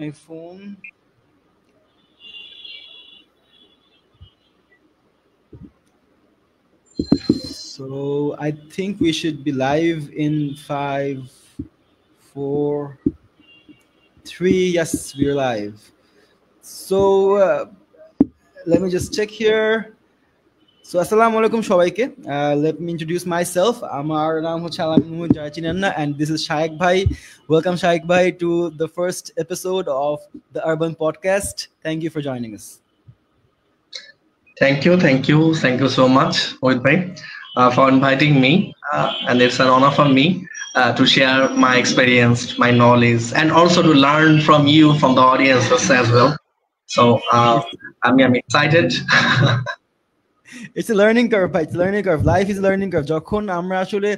My phone. So I think we should be live in 5, 4, 3. Yes, we're live. So let me just check here. So assalamu alaikum সবাইকে. Let me introduce myself. আমার নাম হচ্ছে আলামিন যারা চিনেন না, and this is Shaikh Bhai. Welcome Shaikh Bhai to the first episode of the Urban Podcast. Thank you for joining us. Thank you so much, Mohit Bhai, for inviting me, and it's an honor for me to share my experience, my knowledge, and also to learn from you, from the audiences as well. So I'm excited. It's a learning curve, it's a learning curve. Life is a learning curve. যখন আমরা আসলে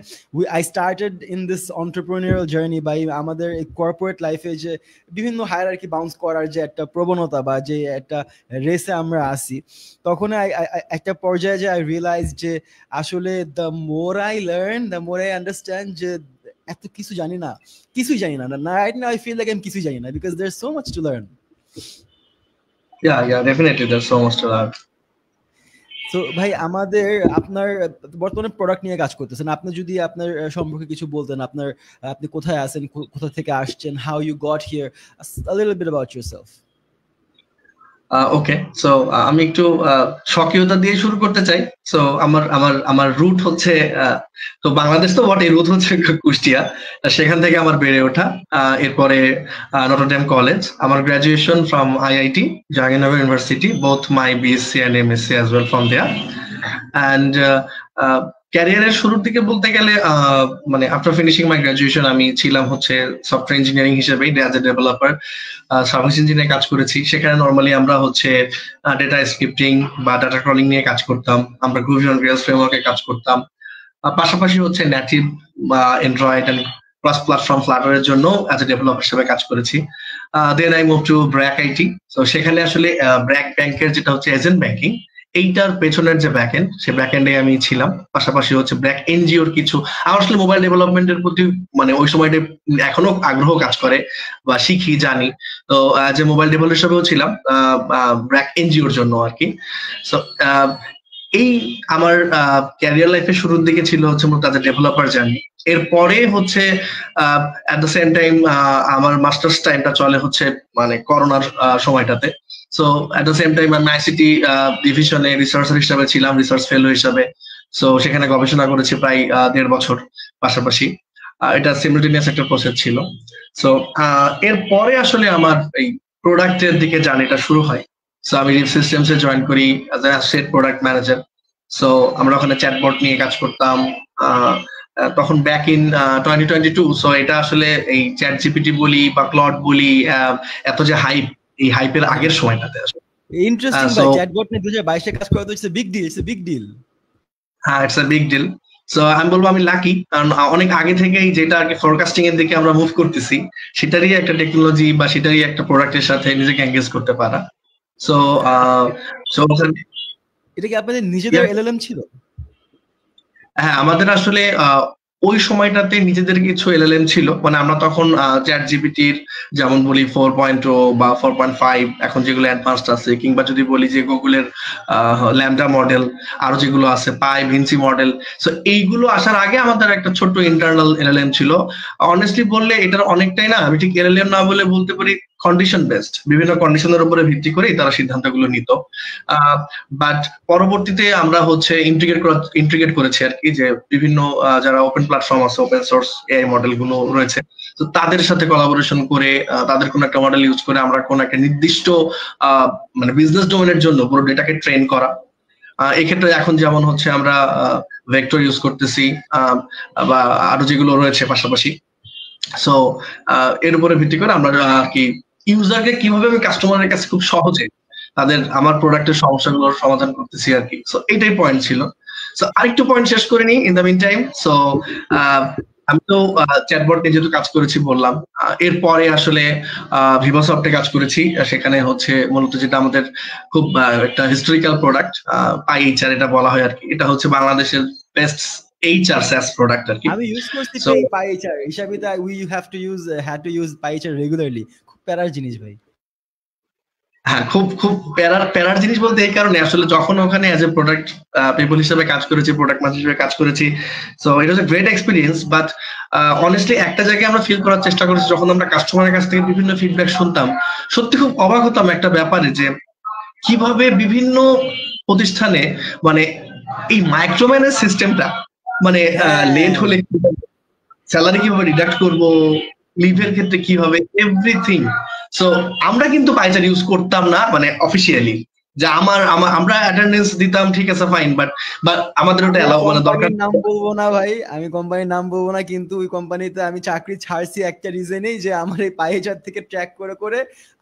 I started in this entrepreneurial journey by আমাদের corporate life এ যে বিভিন্ন hierarchy bounce করার যে একটা প্রবণতা বা যে একটা রেসে আমরা আসি, তখন একটা পর্যায়ে যে I realized যে আসলে the more I learn, the more I understand যে এত কিছুই জানি না right now I feel like I'm কিছুই জানি না because there's so much to learn. Yeah, definitely there's so much to learn. তো ভাই আমাদের আপনার বর্তমানে প্রোডাক্ট নিয়ে কাজ করতেছেন, আপনি যদি আপনার সম্পর্কে কিছু বলতেন, আপনি কোথায় আছেন, কোথা থেকে আসছেন, how you got here, a little bit about yourself. Okay, so আমি একটু স্বকীয়তা দিয়ে শুরু করতে চাই। সো আমার রুট হচ্ছে, তো বাংলাদেশ তো বটে, রুট হচ্ছে কুষ্টিয়া, সেখান থেকে আমার বেড়ে ওঠা। এরপরে নটরডেম কলেজ, আমার graduation from IIT Jahangirnagar university, both my BSc and MSc as well from there. And ক্যারিয়ারের শুরুর দিকে বলতে গেলে মানে আফটার ফিনিশিং মাই গ্রাজুয়েশন আমি ছিলাম হচ্ছে সফটওয়্যার ইঞ্জিনিয়ারিং হিসেবে অ্যাজ এ ডেভেলপার, সার্ভিস ইঞ্জিনিয়ারে কাজ করেছি। সেখানে নর্মালি আমরা হচ্ছে ডেটা স্ক্রিপ্টিং বা ডাটা ক্রলিং নিয়ে কাজ করতাম, আমরা গ্রুভি অন রেলস ফ্রেমওয়ার্কে কাজ করতাম। পাশাপাশি হচ্ছে নেটিভ বা অ্যান্ড্রয়েড এন্ড প্লাস প্ল্যাটফর্ম ফ্লাটারের জন্য অ্যাজ এ ডেভেলপার হিসেবে কাজ করেছি। Then I move to BRAC IT. তো সেখানে আসলে ব্র্যাক ব্যাংকের যেটা হচ্ছে এজেন্ট ব্যাংকিং, এইটার পেছনের যে ব্যাকএন্ড, সেই ব্যাকএন্ডে আমি ছিলাম। পাশাপাশি হচ্ছে ব্র্যাক এনজিওর কিছু, আমার আসলে মোবাইল ডেভেলপমেন্টের প্রতি মানে ওই সময়টা এখনো আগ্রহ কাজ করে বা শিখি জানি। তো যে মোবাইল ডেভেলপার হিসেবেও ছিলাম ব্র্যাক এনজিওর জন্য আর কি। সো এই আমার ক্যারিয়ার লাইফের শুরুর দিকে ছিল হচ্ছে মূলত অ্যাজ এ ডেভেলপার জার্নি। এরপরে হচ্ছে অ্যাট দ্য সেম টাইম আমার মাস্টার্স টাইমটা চলে হচ্ছে মানে করোনার সময়টাতে। So at the same time আমি আইসিটি ডিভিশনে রিসার্চার হিসাবে ছিলাম, রিসার্চ ফেলো হিসাবে। সো সেখানে গবেষণা করেছি প্রায় 1.5 বছর পাশাপাশি। এটা সিমিলটেনিয়াস একটা প্রসেস ছিল। সো এরপরে আসলে আমার এই প্রোডাক্টের দিকে জার্নিটা শুরু হয়। সো আমি রিভ সিস্টেমসে জয়েন করি as a associate product manager. So আমরা ওখানে চ্যাটবট নিয়ে কাজ করতাম তখন ব্যাক ইন 2022। সো এটা আসলে এই চ্যাট জিপিটি বলি বা ক্লড বলি, এত যে হাইপ, এই হাইপের আগের সময়টাতে আসলে ইন্টারেস্টিং ভাই, চ্যাটবট নিয়ে 2022 এ কাজ করা তো it's a big deal, it's a big deal. হ্যাঁ, it's a big deal. So আমি বলবো আমি লাকি, কারণ অনেক আগে থেকেই যেটা আর কি ফরকাস্টিং এর দিকে আমরা মুভ করতেছি, সেটারই একটা টেকনোলজি বা সেটারই একটা প্রোডাক্টের সাথে নিজেকে এনগেজ করতে পারা। সো এটা কি আপনাদের নিজেদের এলএলএম ছিল? হ্যাঁ, আমাদের আসলে ওই সময়টাতে নিজেদের কিছু এলএলএম ছিল। মানে আমরা তখন চ্যাট জিপিটির যেমন বলি 4.0 বা 4.5, এখন যেগুলো অ্যাডভান্সড আছে, কিংবা যদি বলি যে গুগলের ল্যামডা মডেল, আরো যেগুলো আছে পাই, ভিনসি মডেল, সো এইগুলো আসার আগে আমাদের একটা ছোট্ট ইন্টারনাল এলএলএম ছিল। অনেস্টলি বললে এটার অনেকটাই না, আমি ঠিক এলএলএম না বলে বলতে পারি কন্ডিশন বেসড, বিভিন্ন কন্ডিশনের উপরে ভিত্তি করেই তারা সিদ্ধান্তগুলো নিত। বাট পরবর্তীতে আমরা হচ্ছে ইন্টিগ্রেট করেছি আর কি, যে বিভিন্ন যারা ওপেন প্ল্যাটফর্ম আছে, ওপেন সোর্স এআই মডেল গুলো রয়েছে, তো তাদের সাথে কোলাবোরেশন করে তাদের কোন একটা মডেল ইউজ করে আমরা কোন একটা নির্দিষ্ট মানে বিজনেস ডোমেনের জন্য পুরো ডেটাকে ট্রেন করা। এক্ষেত্রে এখন যেমন হচ্ছে আমরা ভেক্টর ইউজ করতেছি বা আরো যেগুলো রয়েছে পাশাপাশি। সো এর উপরে ভিত্তি করে আমরা আর কি ইউজারকে কিভাবে আমি কাস্টমারের কাছে খুব সহজে তাদের আমার প্রোডাক্টের সমস্যাগুলোর সমাধান করতেছি আর কি। সো এটাই পয়েন্ট ছিল। সো আরেকটু পয়েন্ট শেষ করে নিই in the mean time. So আমি তো চ্যাটবট নিয়ে যেহেতু কাজ করেছি বললাম, এরপরে আসলে ভিভাসফটে কাজ করেছি। সেখানে হচ্ছে মূলত যেটা আমাদের খুব একটা হিস্টোরিক্যাল প্রোডাক্ট, পাইএইচআর এটা বলা হয় আর কি। এটা হচ্ছে বাংলাদেশের বেস্ট HR SaaS প্রোডাক্ট আর কি। আমি ইউজ করছি পাইএইচআর হিসাবে, we have to use had to use PiHR regularly. প্যারার জিনিস ভাই। হ্যাঁ, খুব খুব প্যারার জিনিস বলতে এই কারণে আসলে যখন ওখানে অ্যাজ এ প্রোডাক্ট পিপল হিসেবে কাজ করেছি, প্রোডাক্ট ম্যানেজার হিসেবে কাজ করেছি, so it was a great experience. But honestly একটা জায়গায় আমরা ফিল করার চেষ্টা করেছি, যখন আমরা কাস্টমারের কাছ থেকে বিভিন্ন ফিডব্যাক শুনতাম, সত্যি খুব অবাক হতাম একটা ব্যাপারে, যে কিভাবে বিভিন্ন প্রতিষ্ঠানে মানে এই মাইক্রোম্যানেজ সিস্টেমটা, মানে লেট হলে স্যালারি কিভাবে ডিডাক্ট করবো, লিভের ক্ষেত্রে কিভাবে, এভরিথিং। সো আমরা কিন্তু পাইচার ইউজ করতাম না মানে অফিসিয়ালি, যে আমরা অ্যাটেন্ডেন্স দিতাম, ঠিক আছে ফাইন, বাট আমাদের ওটা এলাও মানে দরকার। নাম বলবো না ভাই, আমি কোম্পানির নাম বলবো না, কিন্তু ওই কোম্পানিতে আমি চাকরি ছাড়ছি একটা রিজনেই, যে আমার এই পাইচার থেকে ট্র্যাক করে করে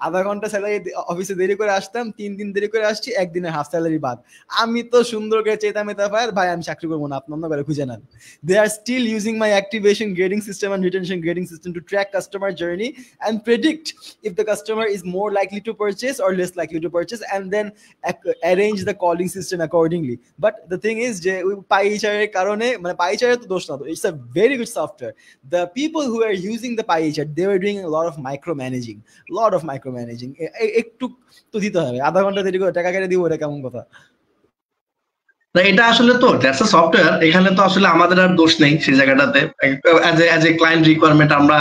আধা ঘন্টা স্যালারি অফিসে দেরি করে আসতাম, 3 দিন দেরি করে আসছি, একদিনে হাফ স্যালারি বাদ। আমি তো সুন্দর করে চেতা মেতা ফায়ার, ভাই আমি চাকরি করবো না, আপনার করে খুঁজে নেন। They are still using my activation grading system and retention grading system to track customer journey and predict if the customer is more likely to purchase or less likely to purchase, and then arrange the calling system accordingly. But the thing is যে PyHR এর কারণে, মানে PyHR এর তো দোষ না, it's a very good software. The people who are using the PyHR, they were doing a lot of micromanaging. একটু তো দিতে হবে, আধা ঘন্টা দেরি করে টাকা কেটে দিব, এটা কেমন কথা? না, এটা আসলে তো দ্যাটস আ সফটওয়্যার, এখানে তো আসলে আমাদের আর দোষ নেই সেই জায়গাটাতে। অ্যাজ এ ক্লায়েন্ট রিকোয়ারমেন্ট আমরা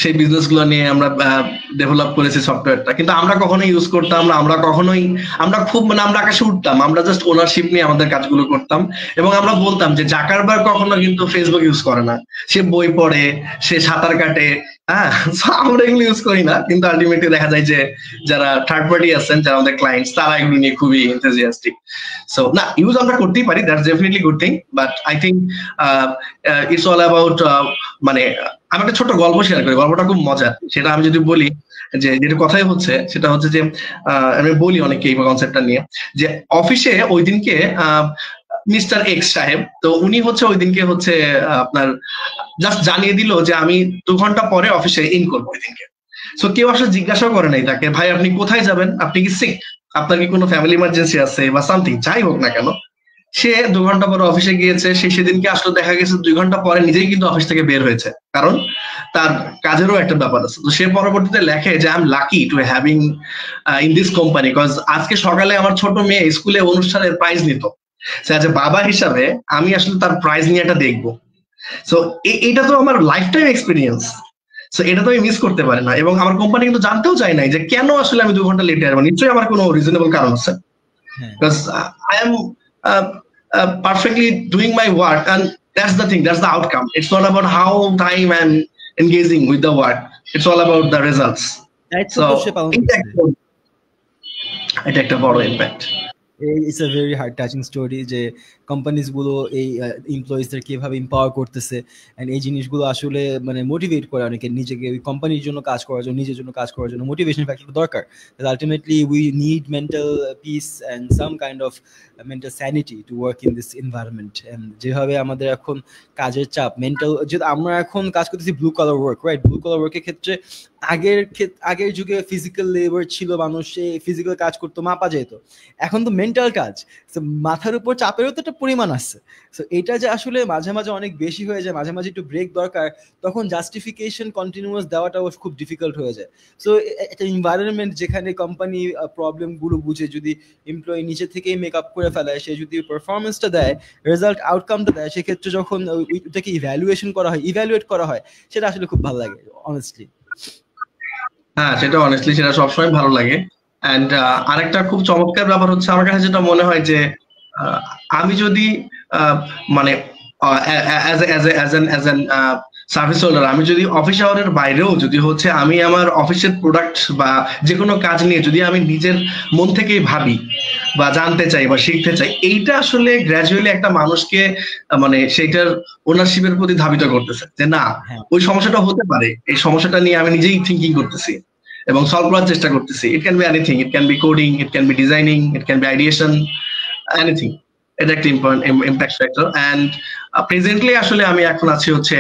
সেই বিজনেস গুলো নিয়ে আমরা ডেভেলপ করেছি সফটওয়্যারটা, কিন্তু আমরা কখনোই ইউজ করতাম না, আমরা খুব মানে আমরা আকাশে উঠতাম, আমরা জাস্ট ওনারশিপ নিয়ে আমাদের কাজগুলো করতাম। এবং আমরা বলতাম যে জাকারবার্গ কখনো কিন্তু ফেসবুক ইউজ করে না, সে বই পড়ে, সে সাঁতার কাটে, হ্যাঁ, আমরা এগুলো ইউজ করি না, কিন্তু আলটিমেটলি দেখা যায় যে যারা থার্ড পার্টি আছেন, যারা আমাদের ক্লায়েন্টস, তারা এগুলো নিয়ে খুবই এনথুজিয়াস্টিক। সো না, ইউজ আমরা করতেই পারি, that's definitely good thing, but I think it's all about মানে আমি একটা ছোট গল্প শেয়ার করি, গল্পটা খুব মজার। সেটা আমি যদি বলি, যে যেটা কথাই হচ্ছে সেটা হচ্ছে যে আমি বলি অনেকে এই কনসেপ্টটা নিয়ে, যে অফিসে ওই দিনকে মিস্টার এক্স সাহেব, তো উনি হচ্ছে ওই দিনকে হচ্ছে আপনার জাস্ট জানিয়ে দিল যে আমি 2 ঘন্টা পরে অফিসে ইন করবো ওই দিনকে। সো কেউ আসলে জিজ্ঞাসাও করে নাই তাকে, ভাই আপনি কোথায় যাবেন, আপনি কি সিক, আপনার কি কোনো ফ্যামিলি ইমার্জেন্সি আছে বা সামথিং, যাই হোক না কেন, সে 2 ঘন্টা পরে অফিসে গিয়েছে। সেদিনকে আসলে দেখা গেছে 2 ঘন্টা পরে নিজেই কিন্তু অফিস থেকে বের হয়েছে, কারণ তার কাজেরও একটা ব্যাপার আছে। তো সে পরবর্তীতে লেখে যে I am lucky to having in this company, because আজকে সকালে আমার ছোট মেয়ে স্কুলে অনুষ্ঠানের প্রাইজ নিত, অ্যাজ এ বাবা হিসাবে আমি আসলে তার প্রাইজ নিয়ে এটা দেখবো। সো এটা তো আমার লাইফ টাইম এক্সপিরিয়েন্স, সো এটা তো আমি মিস করতে পারি না। এবং আমার কোম্পানি কিন্তু জানতেও চাই নাই যে কেন আসলে আমি 2 ঘন্টা লেটে আসবো, নিশ্চয়ই আমার কোনো রিজনেবল কারণ আছে, because I am perfectly doing my work, and that's the thing, that's the outcome. It's not about how time I'm engaging with the work, it's all about the results. So এটা একটা বড় impact. It's a very heart touching story যে companies গুলো এই এমপ্লয়িজদের কিভাবে empower করতেছে, and এই জিনিসগুলো আসলে মানে মোটিভেট করে অনেকে নিজেকে ওই কোম্পানির জন্য কাজ করার জন্য, নিজের জন্য কাজ করার জন্য মোটিভেশন ফ্যাক্টর দরকার। Ultimately we need mental peace and some kind of mental sanity to work in this environment. And যেভাবে আমাদের এখন কাজের চাপ, মেন্টাল, যেহেতু আমরা এখন কাজ করতেছি blue collar work, right? Blue collar ওয়ার্কের ক্ষেত্রে আগের যুগে ফিজিক্যাল লেবার ছিল, মানুষ ফিজিক্যাল কাজ করতো, মাপা যেত। এখন তো মেন্টাল কাজ, মাথার উপর চাপেরও তো একটা পরিমাণ আছে। সো এটা যে আসলে মাঝে মাঝে অনেক বেশি হয়ে যায়, মাঝে মাঝে একটু ব্রেক দরকার, তখন জাস্টিফিকেশন কন্টিনিউয়াস দেওয়াটাও খুব ডিফিকাল্ট হয়ে যায়। সো একটা এনভায়রনমেন্ট যেখানে কোম্পানি প্রবলেমগুলো বুঝে যদি এমপ্লয়ি নিচে থেকেই মেক আপ করে ফেলায়, সে যদি পারফরমেন্সটা দেয়, রেজাল্ট আউটকামটা দেয়, সেক্ষেত্রে যখন ওইটাকে ইভ্যালুয়েট করা হয়, সেটা আসলে খুব ভালো লাগে অনেস্টলি। হ্যাঁ, সেটা অনেস্টলি সেটা সবসময় ভালো লাগে। এন্ড আরেকটা খুব চমৎকার ব্যাপার হচ্ছে আমার কাছে যেটা মনে হয় যে আমি যদি মানে সার্ভিস হোল্ডার, আমি যদি অফিস আওয়ারের বাইরেও যদি হচ্ছে আমি আমার অফিসের প্রোডাক্ট বা যে কোনো কাজ নিয়ে যদি আমি নিজের মন থেকেই ভাবি বা জানতে চাই বা শিখতে চাই, এইটা আসলে গ্র্যাজুয়ালি একটা মানুষকে মানে সেইটার ওনারশিপের প্রতি ধাবিত করতেছে, যে না ওই সমস্যাটা হতে পারে, এই সমস্যাটা নিয়ে আমি নিজেই থিঙ্কিং করতেছি এবং সলভ করার চেষ্টা করতেছি। It can be anything, it can be coding, it can be designing, it can be ideation, anything. এটা একটা ইম্প্যাক্ট ফ্যাক্টর। এন্ড প্রেজেন্টলি আসলে আমি এখন আছি হচ্ছে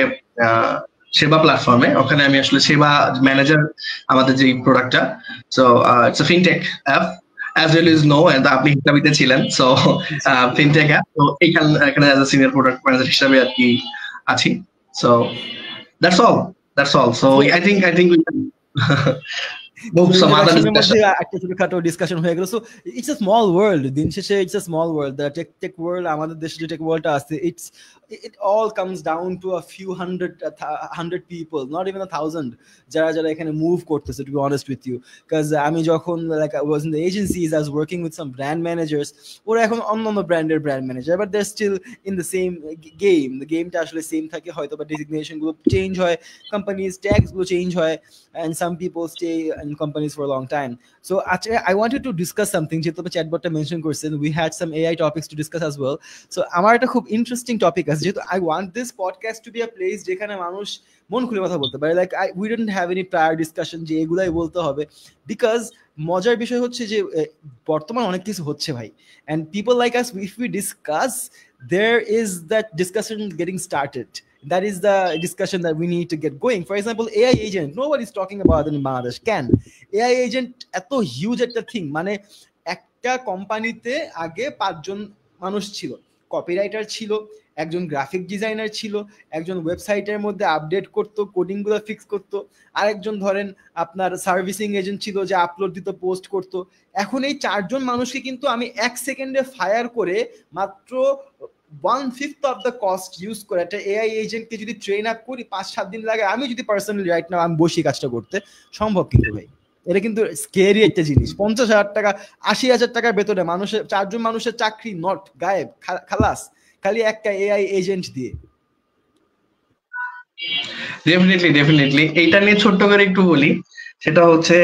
সেবা প্ল্যাটফর্মে, ওখানে আমি আসলে সেবা ম্যানেজার আমাদের যে প্রোডাক্টটা। So it's a fintech app, as well as know, and আপনি হিসাবিতে ছিলেন, সো ফিনটেক অ্যাপ। তো এখানে as a senior product manager হিসেবে আর কি আছি। So that's all. So I think Oops, some other ইন্ট্রোডাকশনের মধ্যে discussion. একটা ছোটখাটো ডিসকাশন হয়ে গেল। So it's a small world, দিন শেষে it's a small world. The tech world, আমাদের দেশে যে টেক ওয়ার্ল্ডটা আছে, it all comes down to a few hundred people, not even 1,000, যারা এখানে মুভ করতেছে, to be honest with you. Because আমি যখন like I was in the agencies, I was working with some brand managers, ওরা এখন অন্য ব্র্যান্ডের brand manager, but they're still in the same game. The gameটা আসলে সেম থাকে, হয়তো বা ডেজিগনেশন গুলো চেঞ্জ হয়, কোম্পানিজ ট্যাগস গুলো চেঞ্জ হয়, and some people stay in companies for a long time. So actually I wanted to discuss something, যেহেতু চ্যাটবটটা mention করছেন, we had some AI topics to discuss as well. So আমার একটা খুব interesting topic আছে, যেহেতু I want this podcast to be a place যেখানে মানুষ মন খুলে কথা বলতে পারে। Like we didn't have any prior discussion যে এগুলাই বলতে হবে, বিকজ মজার বিষয় হচ্ছে যে বর্তমান অনেক কিছু হচ্ছে ভাই, and people like us, if we discuss, there is that discussion getting started. That is the discussion that we need to get going. For example, AI agent, nobody's talking about it in Bangladesh. Can AI agent এত huge একটা thing, মানে একটা কোম্পানিতে আগে 5 জন মানুষ ছিল, copywriter ছিল, একজন গ্রাফিক ডিজাইনার ছিল, একজন ওয়েবসাইটের মধ্যে আপডেট করতো, কোডিংগুলো ফিক্স করতো, আরেকজন ধরেন আপনার সার্ভিসিং এজেন্ট ছিল যে আপলোড দিত, পোস্ট করতো। এখন এই 4 জন মানুষকে কিন্তু আমি 1 সেকেন্ডে ফায়ার করে মাত্র 1/5 অফ দ্য কস্ট ইউজ করে একটা এআই এজেন্টকে যদি ট্রেন আপ করি, 5-7 দিন লাগে, আমি যদি পার্সোনালি রাইট নাও আমি বসি কাজটা করতে, সম্ভব কিন্তু ভাই। এটা কিন্তু স্কেরি একটা জিনিস। 50,000 টাকা 80,000 টাকার বেতনে মানুষের 4 জন মানুষের চাকরি নট গায়েব, খালাস, খালি একটা এআই এজেন্ট দিয়ে। ডেফিনেটলি এইটা নিয়ে ছোট্ট করে একটু বলি। সেটা হচ্ছে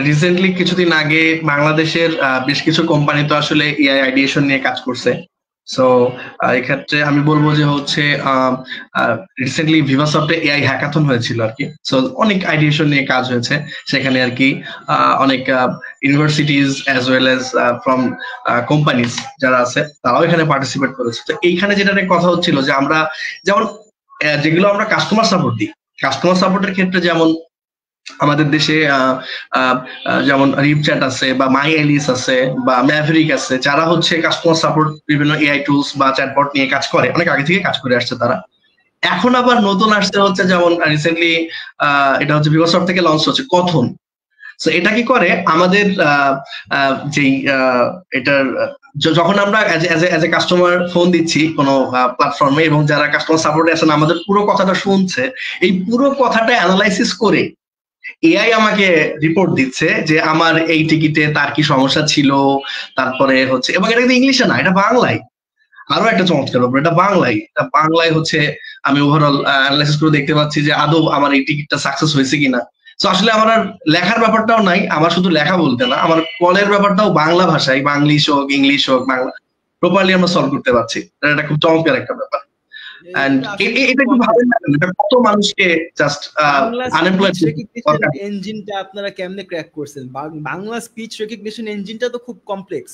রিসেন্টলি কিছুদিন আগে বাংলাদেশের বেশ কিছু কোম্পানি তো আসলে এআই আইডিয়েশন নিয়ে কাজ করছে। সো এক্ষেত্রে আমি বলবো যে হচ্ছে রিসেন্টলি ভিভাসফটে এআই হ্যাকাথন হয়েছিল আর কি। সো অনেক আইডিয়েশন নিয়ে কাজ হয়েছে সেখানে আর কি। অনেক universities as well as from companies যারা আছে তারাও এখানে পার্টিসিপেট করেছে। তো এইখানে যেটা নিয়ে কথা হচ্ছিল যে আমরা যেমন যেগুলো আমরা কাস্টমার সাপোর্ট দিই, কাস্টমার সাপোর্টের ক্ষেত্রে যেমন আমাদের দেশে যেমন রিপচ্যাট আছে বা মাই এলিস আছে বা ম্যাভরিক আছে, যারা হচ্ছে কাস্টমার সাপোর্ট বিভিন্ন এআই টুলস বা চ্যাটবট নিয়ে কাজ করে, অনেক আগে থেকে কাজ করে আসছে তারা। এখন আবার নতুন আসছে হচ্ছে যেমন রিসেন্টলি এটা হচ্ছে ভিভাসফট থেকে লঞ্চ হচ্ছে কথন। তো এটা কি করে আমাদের যেই এটার যখন আমরা অ্যাজ এ কাস্টমার ফোন দিচ্ছি কোনো প্ল্যাটফর্মে এবং যারা কাস্টমার সাপোর্টে আছেন আমাদের পুরো কথাটা শুনছে, এই পুরো কথাটা অ্যানালাইসিস করে এআই আমাকে রিপোর্ট দিচ্ছে যে আমার এই টিকিটে তার কি সমস্যা ছিল, তারপরে হচ্ছে, এবং এটা কিন্তু ইংলিশে না, এটা বাংলায়। আরো একটা চমৎকার ব্যাপার, এটা বাংলায় হচ্ছে আমি ওভারঅল অ্যানালাইসিস করে দেখতে পাচ্ছি যে আদৌ আমার এই টিকিটটা সাকসেস হয়েছে কিনা। তো আসলে আমার আর লেখার ব্যাপারটাও নাই, আমার শুধু লেখা বলতে না, আমার কলের ব্যাপারটাও বাংলা ভাষায়, বাংলিশ হোক ইংলিশ হোক বাংলা প্রপারলি আমরা সলভ করতে পারছি। এটা খুব চমৎকার একটা ব্যাপার। কত মানুষকে জাস্ট আনএমপ্লয়েড ইঞ্জিনটা আপনারা কেমনে ক্র্যাক করছেন? বাংলা স্পিচ রেকগনিশন ইঞ্জিনটা তো খুব কমপ্লেক্স।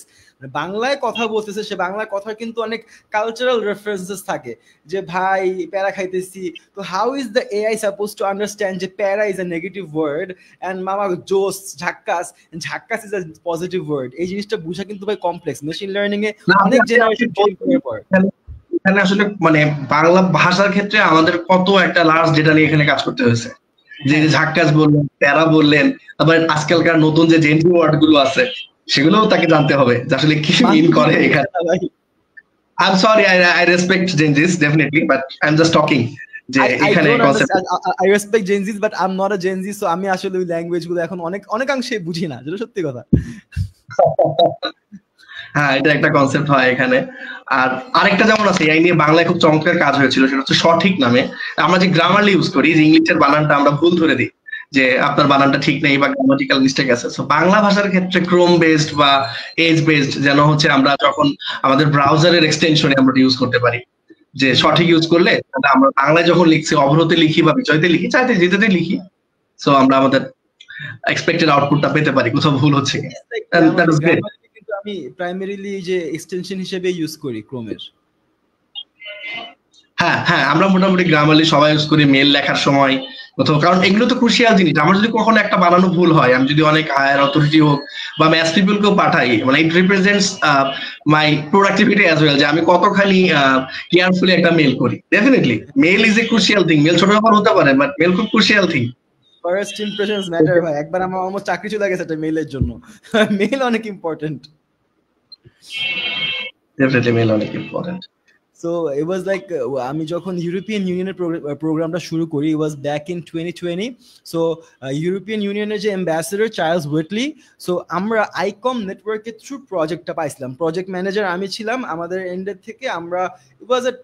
বাংলায় কথা বলতেছে, সে বাংলা কথার কিন্তু অনেক কালচারাল রেফারেন্সেস থাকে, যে ভাই প্যারা খাইতেছি, তো how is the AI suppose to understand যে প্যারা is a negative word and মামা জোস ঝাক্কাস ইজ আ পজিটিভ ওয়ার্ড? এই জিনিসটা বুঝা কিন্তু ভাই কমপ্লেক্স। মেশিন লার্নিং এ অনেক জেনারেশন পর এখানে আসলে মানে বাংলা ভাষার ক্ষেত্রে আমাদের কত একটা লার্জ ডেটা নিয়ে এখানে কাজ করতে হয়েছে। যে ঝাক্কাস বললেন, প্যারা বললেন, আবার আজকালকার নতুন যে জেনজি ওয়ার্ড গুলো আছে সেগুলোও তাকে জানতে হবে যে আসলে কি মিন করে এখানে। I'm sorry, I respect Gen Zs definitely, but I'm just talking যে এখানে concept I respect Gen Zs, but I'm not a Gen Z, so আমি আসলে ওই ল্যাঙ্গুয়েজ গুলো এখন অনেকাংশে বুঝি না, যেটা সত্যি কথা। হ্যাঁ, এটা একটা কনসেপ্ট হয় এখানে। আর আরেকটা যেমন আছে এই নিয়ে বাংলায় খুব চমৎকার কাজ হয়েছিল, সেটা হচ্ছে সঠিক নামে। আমরা যে গ্রামারলি ইউজ করি, যে ইংলিশের বানানটা আমরা ভুল ধরে দিই যে আপনার বানানটা ঠিক নেই বা গ্রামাটিক্যাল মিস্টেক আছে, সো বাংলা ভাষার ক্ষেত্রে ক্রোম বেসড বা এজ বেসড যেন হচ্ছে আমরা যখন আমাদের ব্রাউজারের এক্সটেনশনে আমরা ইউজ করতে পারি, যে সঠিক ইউজ করলে আমরা বাংলায় যখন লিখছি অবরোধে লিখি বা বিজয়তে লিখি, চাইতে যেতে লিখি, সো আমরা আমাদের এক্সপেক্টেড আউটপুটটা পেতে পারি কোথাও ভুল হচ্ছে কি। আমি প্রাইমারিলি যে এক্সটেনশন হিসেবে ইউজ করি ক্রোমের। হ্যাঁ, আমরা মোটামুটি গ্রামারলি সবাই ইউজ করি মেল লেখার সময় কোথাও, কারণ এগুলো তো ক্রুশিয়াল জিনিস। আমার যদি কখনো একটা বানানো ভুল হয়, আমি যদি অনেক হায়ার অথরিটি হোক বা ম্যাথ পিপলকেও পাঠাই, মানে it represents my productivity as well, যে আমি কতখানি কেয়ারফুলি একটা মেল করি। Definitely mail is a crucial thing. Mail ছোট ব্যাপার হতে পারে, বাট মেল খুব crucial thing. First impressions matter ভাই। একবার আমার অলমোস্ট চাকরি চলে গেছে একটা মেইলের জন্য। মেইল অনেক ইম্পর্টেন্ট। ডেফিনেটলি মেইল অনেক important. So it was like আমি যখন ইউরোপিয়ান ইউনিয়নের প্রোগ্রামটা শুরু করি, it was back in 2020. So European ইউনিয়নের যে অ্যাম্বাসেডর চার্লস ওয়েটলি, সো আমরা আইকম নেটওয়ার্কের থ্রু প্রজেক্টটা পাইছিলাম। প্রজেক্ট ম্যানেজার আমি ছিলাম। আমাদের এন্ডের থেকে আমরা, it was a